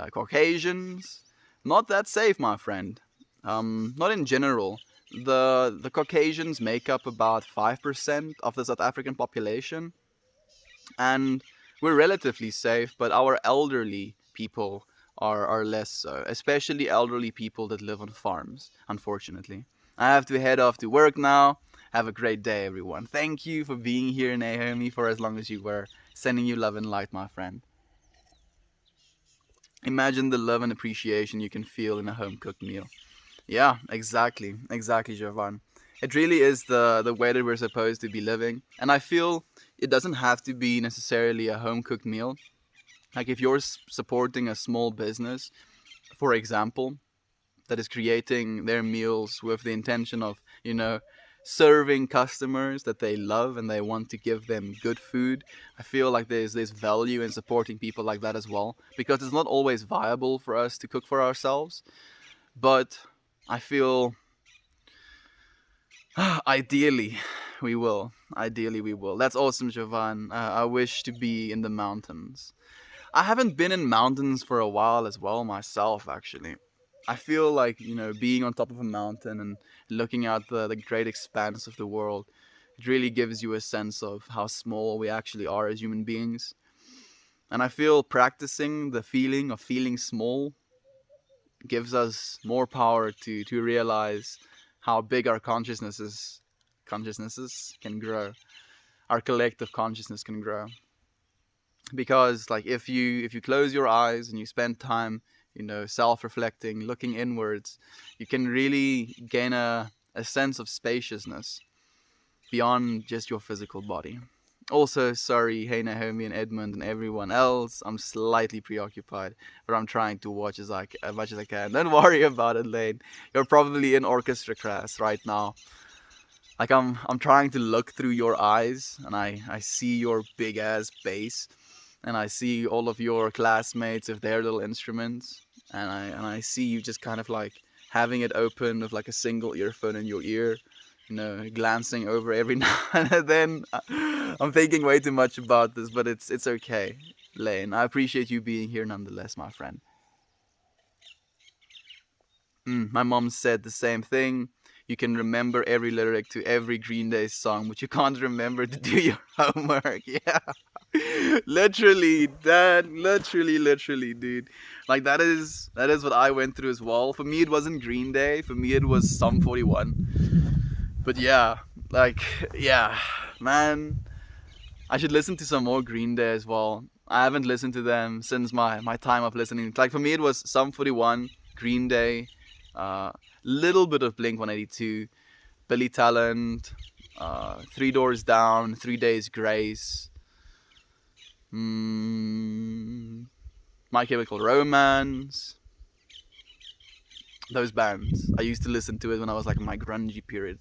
Caucasians? Not that safe, my friend. Not in general. The Caucasians make up about 5% of the South African population, and we're relatively safe, but our elderly people are less so, especially elderly people that live on farms, unfortunately. I have to head off to work now. Have a great day, everyone. Thank you for being here, Naomi, for as long as you were. Sending you love and light, my friend. Imagine the love and appreciation you can feel in a home cooked meal. Yeah, exactly, Jovan. It really is the way that we're supposed to be living, and I feel it doesn't have to be necessarily a home cooked meal. Like if you're supporting a small business, for example, that is creating their meals with the intention of, serving customers that they love and they want to give them good food. I feel like there's value in supporting people like that as well, because it's not always viable for us to cook for ourselves, but I feel ideally we will. Ideally we will. That's awesome, Jovan. I wish to be in the mountains. I haven't been in mountains for a while as well myself, actually. I feel like, being on top of a mountain and looking at the great expanse of the world, it really gives you a sense of how small we actually are as human beings. And I feel practicing the feeling of feeling small gives us more power to realize how big our consciousnesses can grow. Our collective consciousness can grow. Because like if you close your eyes and you spend time, self-reflecting, looking inwards, you can really gain a sense of spaciousness beyond just your physical body. Also, sorry, hey Naomi and Edmund and everyone else, I'm slightly preoccupied, but I'm trying to watch as much as I can. Don't worry about it, Lane. You're probably in orchestra class right now. Like I'm trying to look through your eyes, and I see your big ass bass, and I see all of your classmates with their little instruments, and I see you just kind of like having it open with like a single earphone in your ear, glancing over every now and then. I'm thinking way too much about this, but it's okay, Lane. I appreciate you being here nonetheless, my friend. My mom said the same thing. You can remember every lyric to every Green Day song, but you can't remember to do your homework. Yeah. Literally, Dad. Literally, dude. Like that is what I went through as well. For me, it wasn't Green Day. For me, it was Sum 41. But yeah, like yeah, man. I should listen to some more Green Day as well. I haven't listened to them since my time of listening. Like for me, it was Sum 41, Green Day, little bit of Blink 182, Billy Talent, Three Doors Down, 3 Days Grace, My Chemical Romance. Those bands. I used to listen to it when I was like in my grungy period.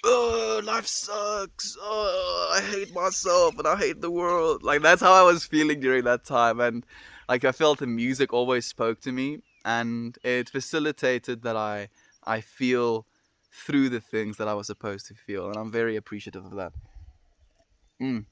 Oh, life sucks. Oh, I hate myself and I hate the world. Like that's how I was feeling during that time, and like I felt the music always spoke to me, and it facilitated that I feel through the things that I was supposed to feel, and I'm very appreciative of that. Mm.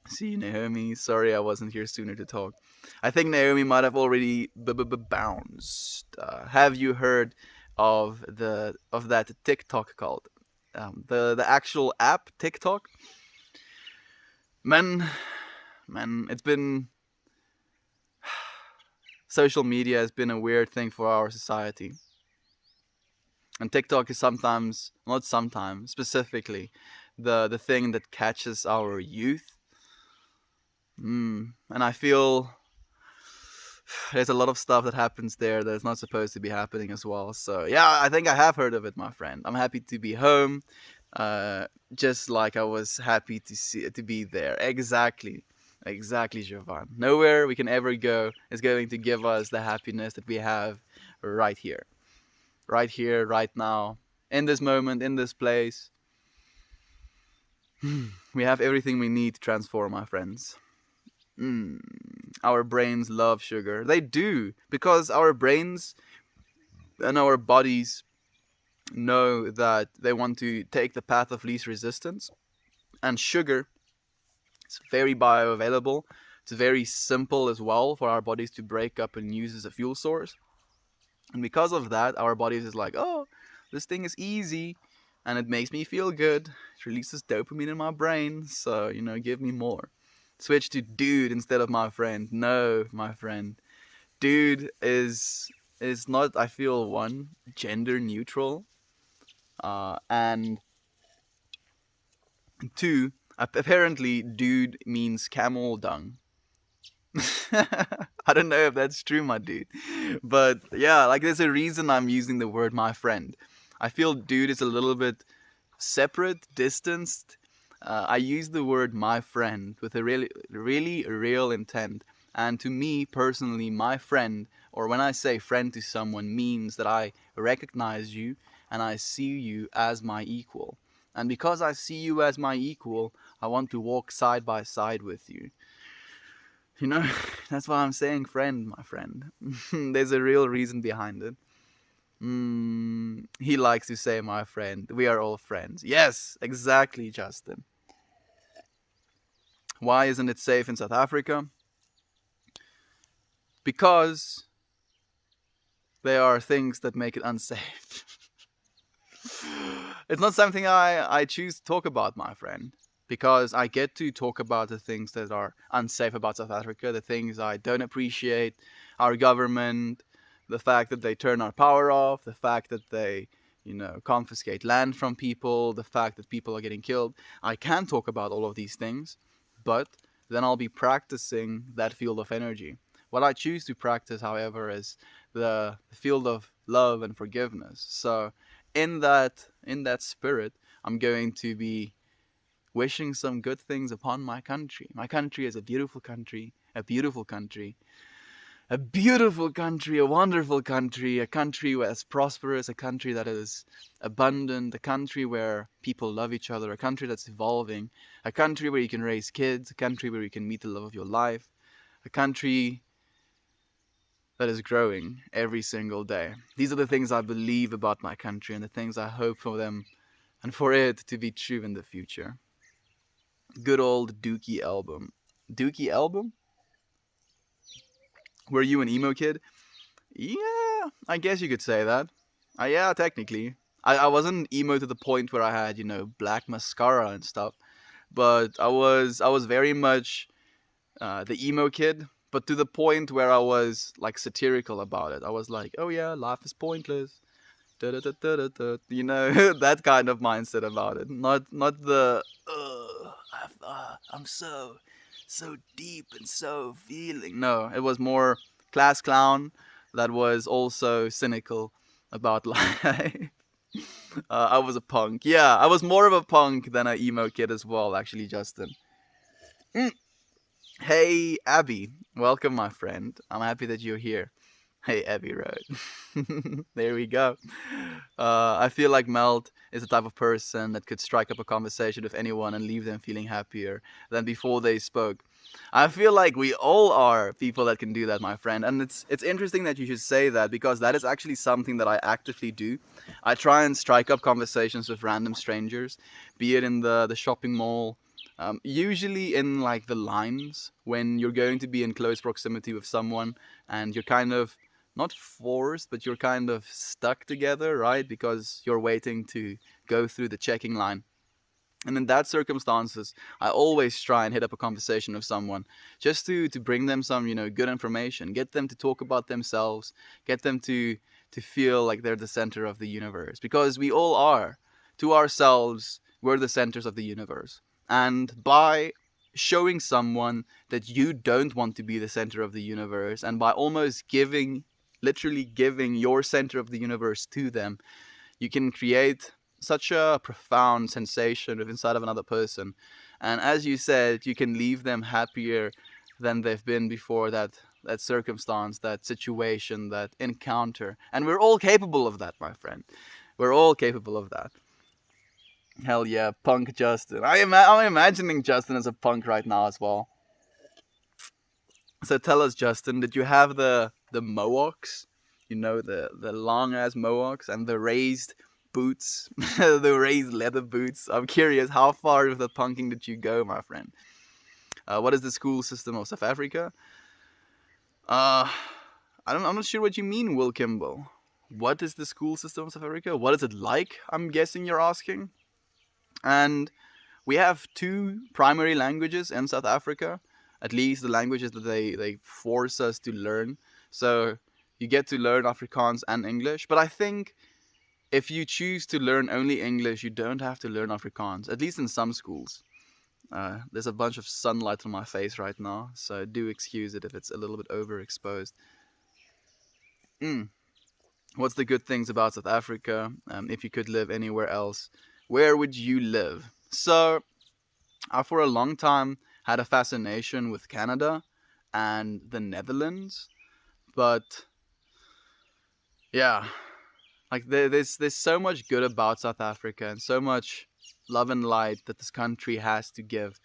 See, Naomi. Sorry, I wasn't here sooner to talk. I think Naomi might have already bounced. Have you heard of that TikTok called the actual app TikTok? Man, man, it's been social media has been a weird thing for our society, and TikTok is sometimes, not sometimes, specifically, the thing that catches our youth. And I feel there's a lot of stuff that happens there that's not supposed to be happening as well. So yeah, I think I have heard of it, my friend. I'm happy to be home, uh, just like I was happy to be there. Exactly, Jovan. Nowhere we can ever go is going to give us the happiness that we have right here, right now, in this moment, in this place. We have everything we need to transform, my friends. Mm, our brains love sugar. They do, because our brains and our bodies know that they want to take the path of least resistance. And sugar is very bioavailable. It's very simple as well for our bodies to break up and use as a fuel source. And because of that, our bodies is like, oh, this thing is easy and it makes me feel good. It releases dopamine in my brain, so, give me more. Switch to dude instead of my friend. No, my friend. Dude is not, I feel, one, gender neutral, and two, apparently dude means camel dung. I don't know if that's true, my dude. But yeah, like there's a reason I'm using the word my friend. I feel dude is a little bit separate, distanced. I use the word my friend with a really real intent. And to me personally, my friend, or when I say friend to someone, means that I recognize you and I see you as my equal. And because I see you as my equal, I want to walk side by side with you. You know, that's why I'm saying friend, my friend. There's a real reason behind it. He likes to say my friend. We are all friends. Yes, exactly, Justin. Why isn't it safe in South Africa? because there are things that make it unsafe. It's not something I choose to talk about, my friend, because I get to talk about the things that are unsafe about South Africa, the things I don't appreciate, our government, the fact that they turn our power off, the fact that they, confiscate land from people, the fact that people are getting killed. I can talk about all of these things, but then I'll be practicing that field of energy. What I choose to practice, however, is the field of love and forgiveness. So in that spirit, I'm going to be wishing some good things upon my country. My country is a beautiful country, a beautiful country, a beautiful country, a wonderful country, a country that's prosperous, a country that is abundant, a country where people love each other, a country that's evolving, a country where you can raise kids, a country where you can meet the love of your life, a country that is growing every single day. These are the things I believe about my country and the things I hope for them and for it to be true in the future. Good old Dookie album. Dookie album? Were you an emo kid? Yeah, I guess you could say that. Yeah, technically. I wasn't emo to the point where I had, black mascara and stuff. But I was very much the emo kid, but to the point where I was like satirical about it. I was like, oh yeah, life is pointless. Da, da, da, da, da, da. That kind of mindset about it. Not the I'm so deep and so feeling. No, it was more class clown that was also cynical about life. I was a punk. Yeah, I was more of a punk than an emo kid as well, actually, Justin. Mm. Hey, Abby. Welcome, my friend. I'm happy that you're here. Hey, Abbey Road. There we go. I feel like Melt is the type of person that could strike up a conversation with anyone and leave them feeling happier than before they spoke. I feel like we all are people that can do that, my friend. And it's interesting that you should say that, because that is actually something that I actively do. I try and strike up conversations with random strangers, be it in the shopping mall, usually in like the lines when you're going to be in close proximity with someone and you're kind of not forced, but you're kind of stuck together, right? Because you're waiting to go through the checking line. And in that circumstances, I always try and hit up a conversation with someone just to bring them some, good information, get them to talk about themselves, get them to feel like they're the center of the universe. Because we all are. To ourselves, we're the centers of the universe. And by showing someone that you don't want to be the center of the universe, and by almost literally giving your center of the universe to them, you can create such a profound sensation inside of another person. And as you said, you can leave them happier than they've been before that circumstance, that situation, that encounter. And we're all capable of that, my friend. We're all capable of that. Hell yeah, punk Justin. I'm imagining Justin as a punk right now as well. So tell us, Justin, did you have the mohawks? The long ass mohawks and the raised boots, the raised leather boots. I'm curious, how far with the punking did you go, my friend? What is the school system of South Africa? Uh, I'm not sure what you mean, Will Kimball. What is the school system of South Africa? What is it like? I'm guessing you're asking. And we have two primary languages in South Africa, at least the languages that they force us to learn. So you get to learn Afrikaans and English. But I think if you choose to learn only English, you don't have to learn Afrikaans, at least in some schools. There's a bunch of sunlight on my face right now, so do excuse it if it's a little bit overexposed. Mm. What's the good things about South Africa? If you could live anywhere else, where would you live? So, I for a long time had a fascination with Canada and the Netherlands, but yeah, like there's so much good about South Africa and so much love and light that this country has to give,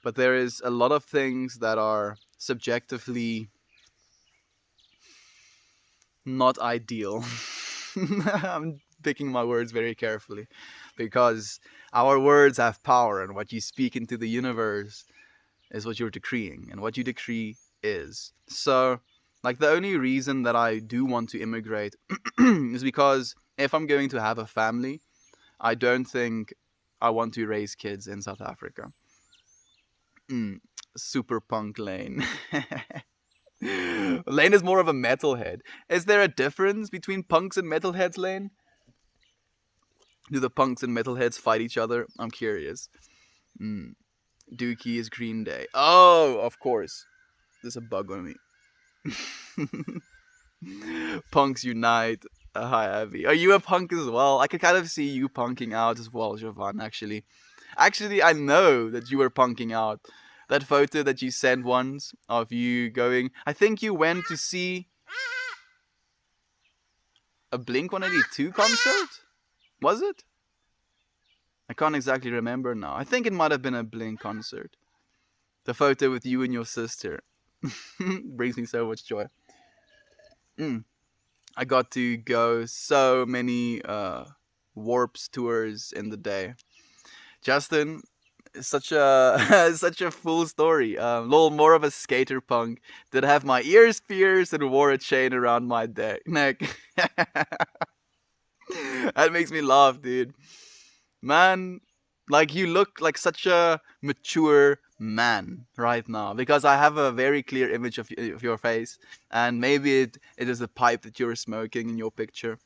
but there is a lot of things that are subjectively not ideal. I'm picking my words very carefully because our words have power, and what you speak into the universe is what you're decreeing, and what you decree is. So Like, the only reason that I do want to immigrate is because if I'm going to have a family, I don't think I want to raise kids in South Africa. Mm, super punk Lane. Lane is more of a metalhead. Is there a difference between punks and metalheads, Lane? Do the punks and metalheads fight each other? I'm curious. Mm. Dookie is Green Day. Oh, of course. There's a bug on me. Punks unite. Hi, Abby. Are you a punk as well? I could kind of see you punking out as well, Jovan, actually. Actually, I know that you were punking out. That photo that you sent once of you going... I think you went to see a Blink-182 concert? Was it? I can't exactly remember now. I think it might have been a Blink concert. The photo with you and your sister brings me so much joy. I got to go so many Warps tours in the day. Justin, such a such a full story. Little more of a skater punk. Did have my ears pierced and wore a chain around my neck. That makes me laugh, dude. Man, like, you look like such a mature man right now, because I have a very clear image of your face, and maybe it is the pipe that you're smoking in your picture,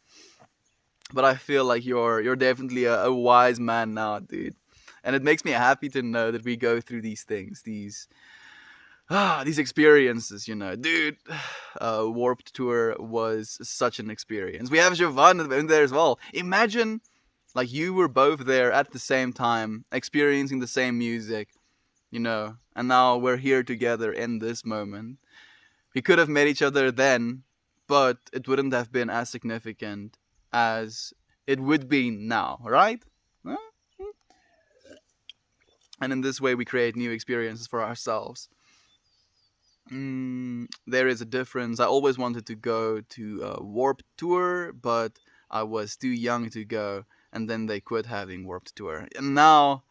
but I feel like you're definitely a wise man now, dude, and it makes me happy to know that we go through these things, these experiences, dude. Warped Tour was such an experience. We have Jovan in there as well. Imagine, like, you were both there at the same time, experiencing the same music, and now we're here together in this moment. We could have met each other then, but it wouldn't have been as significant as it would be now, right? Huh? And in this way, we create new experiences for ourselves. There is a difference. I always wanted to go to a Warped Tour, but I was too young to go, and then they quit having Warped Tour. And now,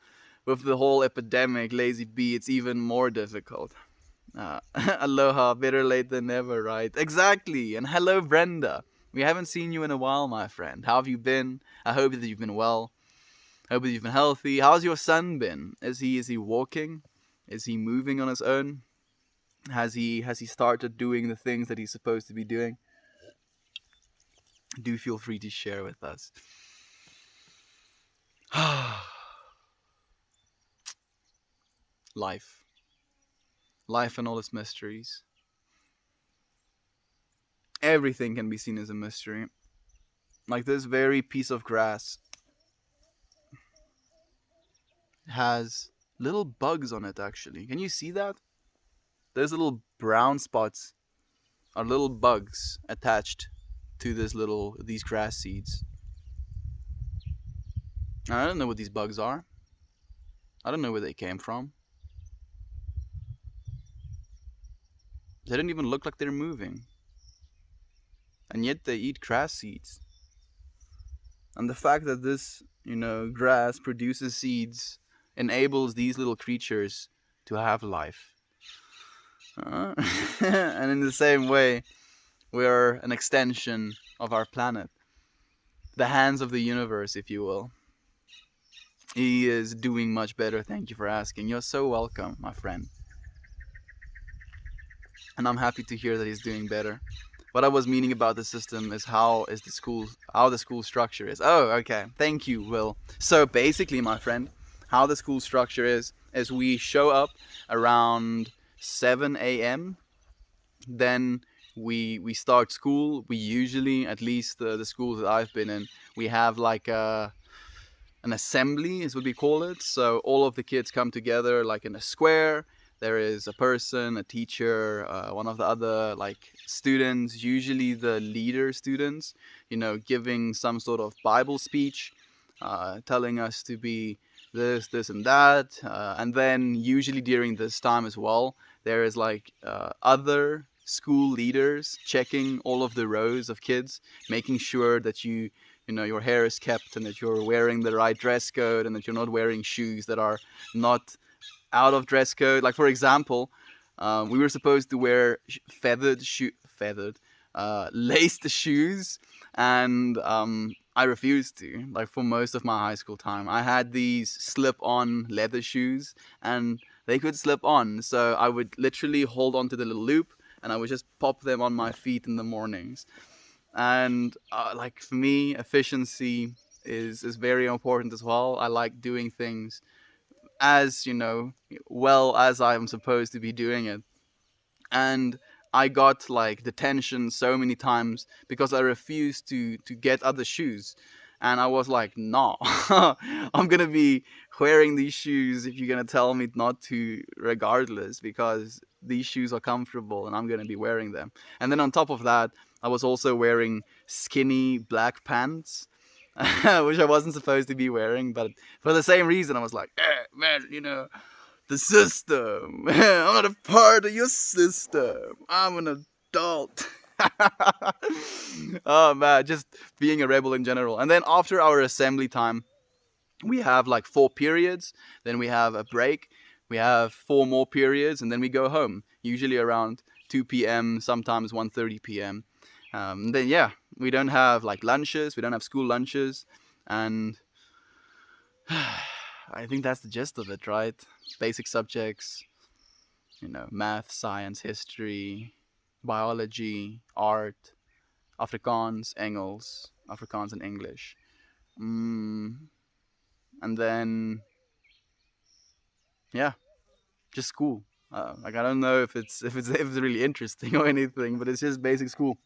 with the whole epidemic, Lazy B, it's even more difficult. Aloha, better late than never, right? Exactly. And hello, Brenda. We haven't seen you in a while, my friend. How have you been? I hope that you've been well. I hope that you've been healthy. How's your son been? Is he walking? Is he moving on his own? Has he started doing the things that he's supposed to be doing? Do feel free to share with us. Life and all its mysteries. Everything can be seen as a mystery. Like, this very piece of grass has little bugs on it, actually. Can you see that? Those little brown spots are little bugs attached to these grass seeds. I don't know what these bugs are. I don't know where they came from. They don't even look like they're moving. And yet they eat grass seeds. And the fact that this, grass produces seeds enables these little creatures to have life. And in the same way, we're an extension of our planet. The hands of the universe, if you will. He is doing much better. Thank you for asking. You're so welcome, my friend. And I'm happy to hear that he's doing better. What I was meaning about the system is how the school structure is. Oh, okay. Thank you, Will. So basically, my friend, how the school structure is we show up around 7 a.m. Then we start school. We usually, at least the schools that I've been in, we have like an assembly is what we call it. So all of the kids come together like in a square. There is a person, a teacher, one of the other students, usually the leader students, giving some sort of Bible speech, telling us to be this and that. And then usually during this time as well, there is other school leaders checking all of the rows of kids, making sure that your hair is kept and that you're wearing the right dress code and that you're not wearing shoes that are not out of dress code. Like, for example, we were supposed to wear feathered, laced shoes, and I refused to. Like for most of my high school time, I had these slip-on leather shoes, and they could slip on. So I would literally hold onto the little loop, and I would just pop them on my feet in the mornings. And like for me, efficiency is very important as well. I like doing things as well as I'm supposed to be doing it. And I got like detention so many times because I refused to get other shoes. And I was like, nah, I'm gonna be wearing these shoes if you're gonna tell me not to, regardless, because these shoes are comfortable and I'm gonna be wearing them. And then on top of that, I was also wearing skinny black pants, which I wasn't supposed to be wearing, but for the same reason, I was like, man, the system. I'm not a part of your system. I'm an adult. Oh man, just being a rebel in general. And then after our assembly time, we have like 4 periods. Then we have a break. We have 4 more periods, and then we go home. Usually around 2 p.m. Sometimes 1:30 p.m. Then yeah, we don't have like lunches. We don't have school lunches, and I think that's the gist of it, right? Basic subjects, math, science, history, biology, art, Afrikaans, Engels, Afrikaans and English. And then, yeah, just school. Like I don't know if it's really interesting or anything, but it's just basic school.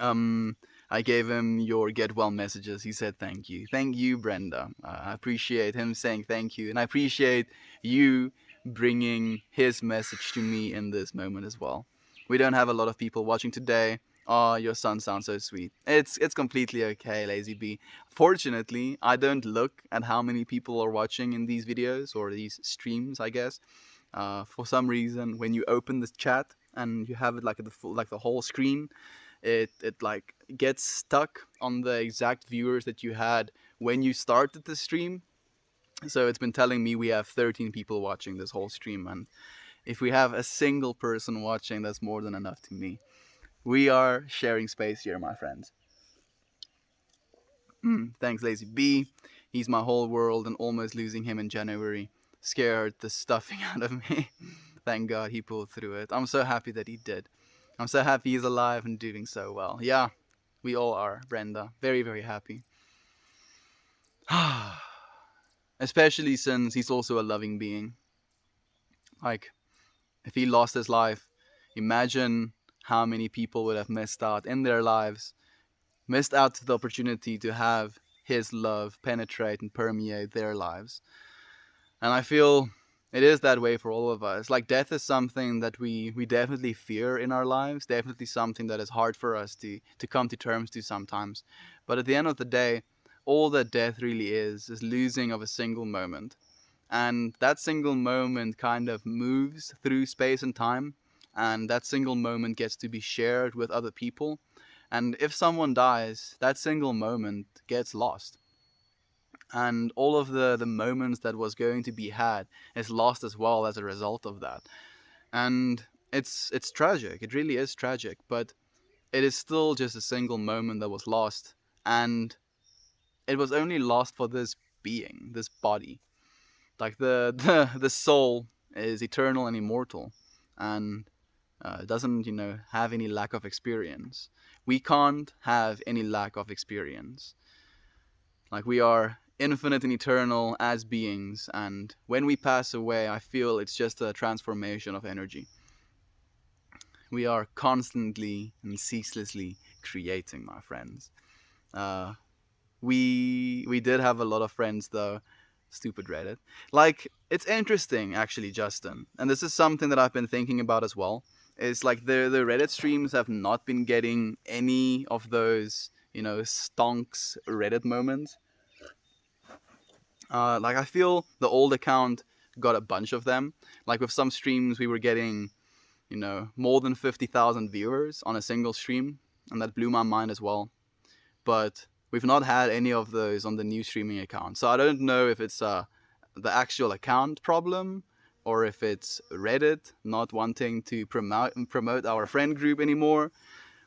Um, I gave him your get well messages. He said thank you, Brenda. I appreciate him saying thank you, and I appreciate you bringing his message to me in this moment as well. We don't have a lot of people watching today. Oh, your son sounds so sweet. It's completely okay, Lazy B. Fortunately, I don't look at how many people are watching in these videos or these streams, I guess. For some reason, when you open this chat and you have it like the whole screen, it like gets stuck on the exact viewers that you had when you started the stream. So it's been telling me we have 13 people watching this whole stream, and if we have a single person watching, that's more than enough to me. We are sharing space here, my friends. Thanks, Lazy B. He's my whole world, and almost losing him in January scared the stuffing out of me. Thank God he pulled through it. I'm so happy that he did. I'm so happy he's alive and doing so well. Yeah, we all are, Brenda. Very, very happy. Especially since he's also a loving being. Like, if he lost his life, imagine how many people would have missed out in their lives, missed out the opportunity to have his love penetrate and permeate their lives. And I feel it is that way for all of us. Like death is something that we definitely fear in our lives, definitely something that is hard for us to come to terms to sometimes. But at the end of the day, all that death really is losing of a single moment. And that single moment kind of moves through space and time, and that single moment gets to be shared with other people. And if someone dies, that single moment gets lost. And all of the moments that was going to be had is lost as well as a result of that. And it's tragic. It really is tragic, but it is still just a single moment that was lost, and it was only lost for this being, this body. Like the soul is eternal and immortal, and doesn't have any lack of experience. We can't have any lack of experience. Like we are infinite and eternal as beings, and when we pass away, I feel it's just a transformation of energy. We are constantly and ceaselessly creating, my friends. Uh, we did have a lot of friends though. Stupid Reddit. Like it's interesting actually, Justin, and this is something that I've been thinking about as well. Is like the Reddit streams have not been getting any of those stonks Reddit moments. Like I feel the old account got a bunch of them. Like with some streams, we were getting, more than 50,000 viewers on a single stream, and that blew my mind as well. But we've not had any of those on the new streaming account, so I don't know if it's the actual account problem, or if it's Reddit not wanting to promote our friend group anymore,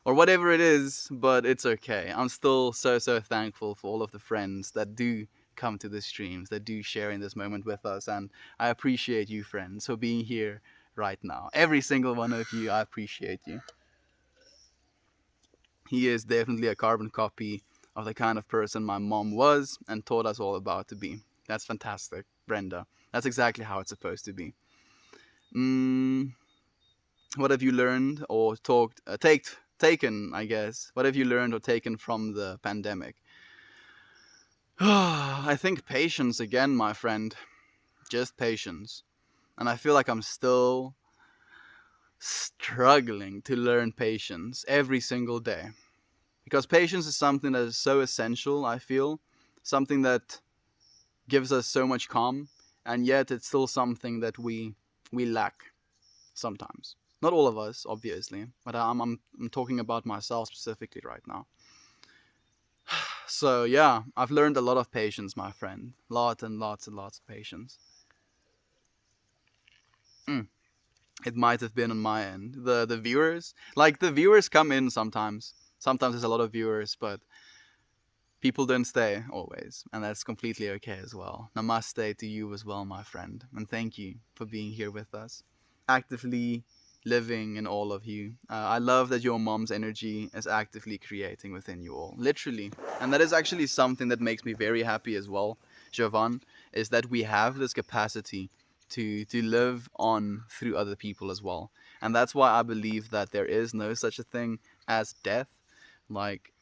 or whatever it is, but it's okay. I'm still so thankful for all of the friends that do come to the streams, that do share in this moment with us, and I appreciate you friends for being here right now. Every single one of you, I appreciate you. He is definitely a carbon copy of the kind of person my mom was and taught us all about to be. That's fantastic, Brenda. That's exactly how it's supposed to be. Mm, what have you learned or taken, I guess? What have you learned or taken from the pandemic? I think patience again, my friend. Just patience. And I feel like I'm still struggling to learn patience every single day. Because patience is something that is so essential, I feel. Something that gives us so much calm, and yet it's still something that we lack sometimes. Not all of us, obviously, but I'm talking about myself specifically right now. So yeah, I've learned a lot of patience, my friend. Lots and lots and lots of patience. Mm. It might have been on my end. The viewers, like the viewers come in sometimes. Sometimes there's a lot of viewers, but people don't stay always, and that's completely okay as well. Namaste to you as well, my friend, and thank you for being here with us, actively living in all of you. I love that your mom's energy is actively creating within you all, literally, and that is actually something that makes me very happy as well, Jovan, is that we have this capacity to live on through other people as well, and that's why I believe that there is no such a thing as death. Like,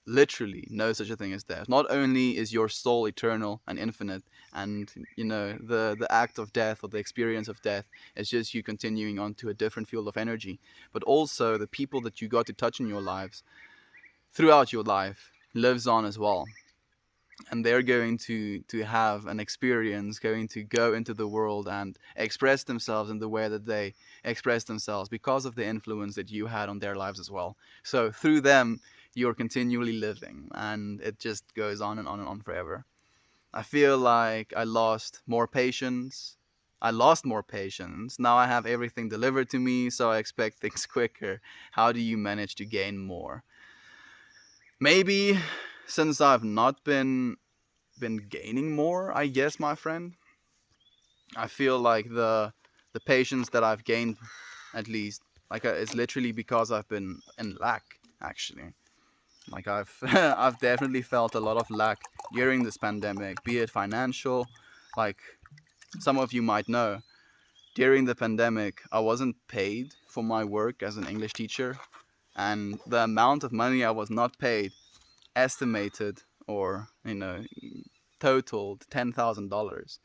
literally no such a thing as death. Not only is your soul eternal and infinite, and the act of death or the experience of death is just you continuing on to a different field of energy, but also the people that you got to touch in your lives throughout your life lives on as well, and they're going to have an experience, going to go into the world and express themselves in the way that they express themselves because of the influence that you had on their lives as well. So through them, you're continually living, and it just goes on and on and on forever. I feel like I lost more patience. Now I have everything delivered to me, so I expect things quicker. How do you manage to gain more? Maybe since I've not been gaining more, I guess, my friend. I feel like the patience that I've gained, at least, like it's literally because I've been in lack. Actually, like I've I've definitely felt a lot of lack during this pandemic, be it financial. Like some of you might know, during the pandemic, I wasn't paid for my work as an English teacher, and the amount of money I was not paid estimated, or totaled $10,000.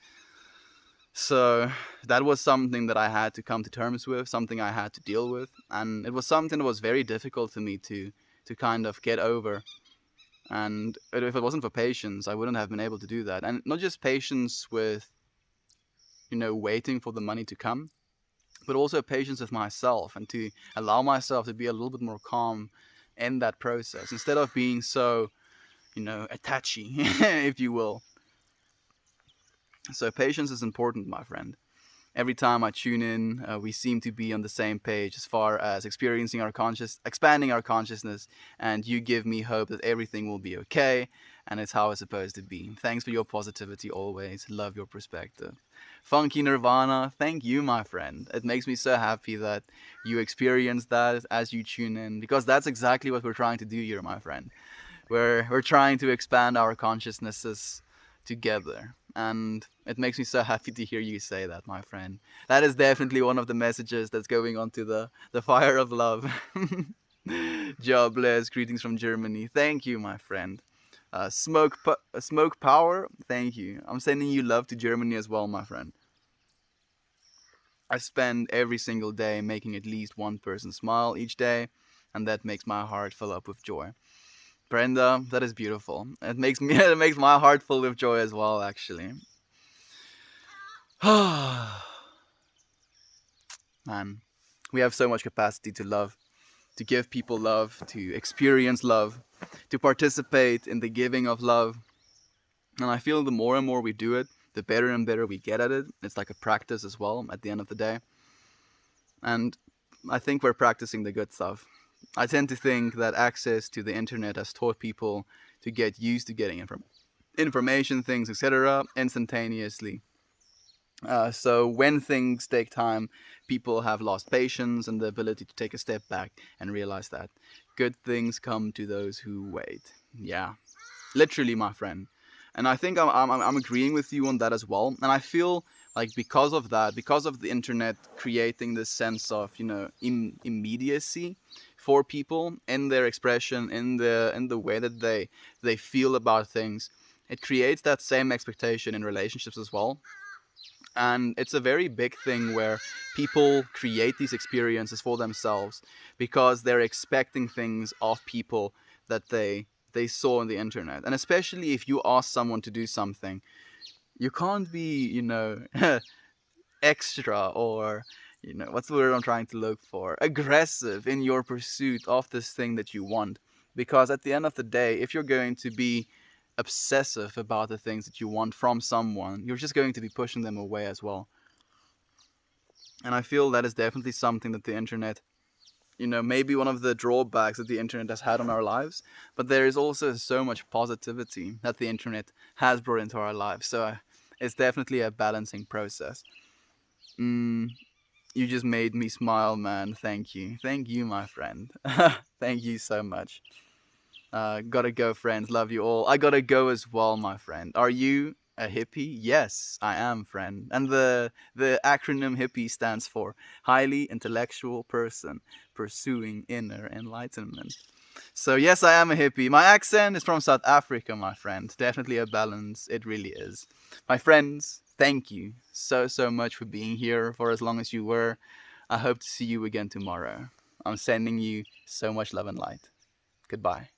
So that was something that I had to come to terms with, something I had to deal with, and it was something that was very difficult for me to kind of get over. And if it wasn't for patience, I wouldn't have been able to do that. And not just patience with waiting for the money to come, but also patience with myself, and to allow myself to be a little bit more calm in that process instead of being so attachy, if you will. So patience is important, my friend. Every time I tune in, we seem to be on the same page as far as expanding our consciousness, and you give me hope that everything will be okay, and it's how it's supposed to be. Thanks for your positivity always. Love your perspective. Funky Nirvana, thank you, my friend. It makes me so happy that you experience that as you tune in, because that's exactly what we're trying to do here, my friend. We're trying to expand our consciousnesses together, and it makes me so happy to hear you say that, my friend. That is definitely one of the messages that's going on to the fire of love. Jobless greetings from Germany. Thank you, my friend. Smoke power, thank you. I'm sending you love to Germany as well, my friend. I spend every single day making at least one person smile each day, and that makes my heart fill up with joy. Brenda, that is beautiful. It makes me it makes my heart full with joy as well, actually. Man, we have so much capacity to love, to give people love, to experience love, to participate in the giving of love. And I feel the more and more we do it, the better and better we get at it. It's like a practice as well at the end of the day. And I think we're practicing the good stuff. I tend to think that access to the internet has taught people to get used to getting information, things, etc., instantaneously. So when things take time, people have lost patience and the ability to take a step back and realize that good things come to those who wait. Yeah, literally, my friend. And I think I'm agreeing with you on that as well. And I feel like because of that, because of the internet creating this sense of immediacy for people in their expression, in the way that they feel about things, it creates that same expectation in relationships as well. And it's a very big thing where people create these experiences for themselves because they're expecting things of people that they saw on the internet. And especially if you ask someone to do something, you can't be, extra, or what's the word I'm trying to look for, aggressive in your pursuit of this thing that you want. Because at the end of the day, if you're going to be obsessive about the things that you want from someone, you're just going to be pushing them away as well. And I feel that is definitely something that the internet, maybe one of the drawbacks that the internet has had on our lives, but there is also so much positivity that the internet has brought into our lives. So it's definitely a balancing process. Mm, you just made me smile, man. Thank you. Thank you, my friend. Thank you so much. Gotta go, friends. Love you all. I gotta go as well, my friend. Are you a hippie? Yes, I am, friend. And the acronym hippie stands for highly intellectual person pursuing inner enlightenment. So yes, I am a hippie. My accent is from South Africa, my friend. Definitely a balance. It really is. My friends, thank you so much for being here for as long as you were. I hope to see you again tomorrow. I'm sending you so much love and light. Goodbye.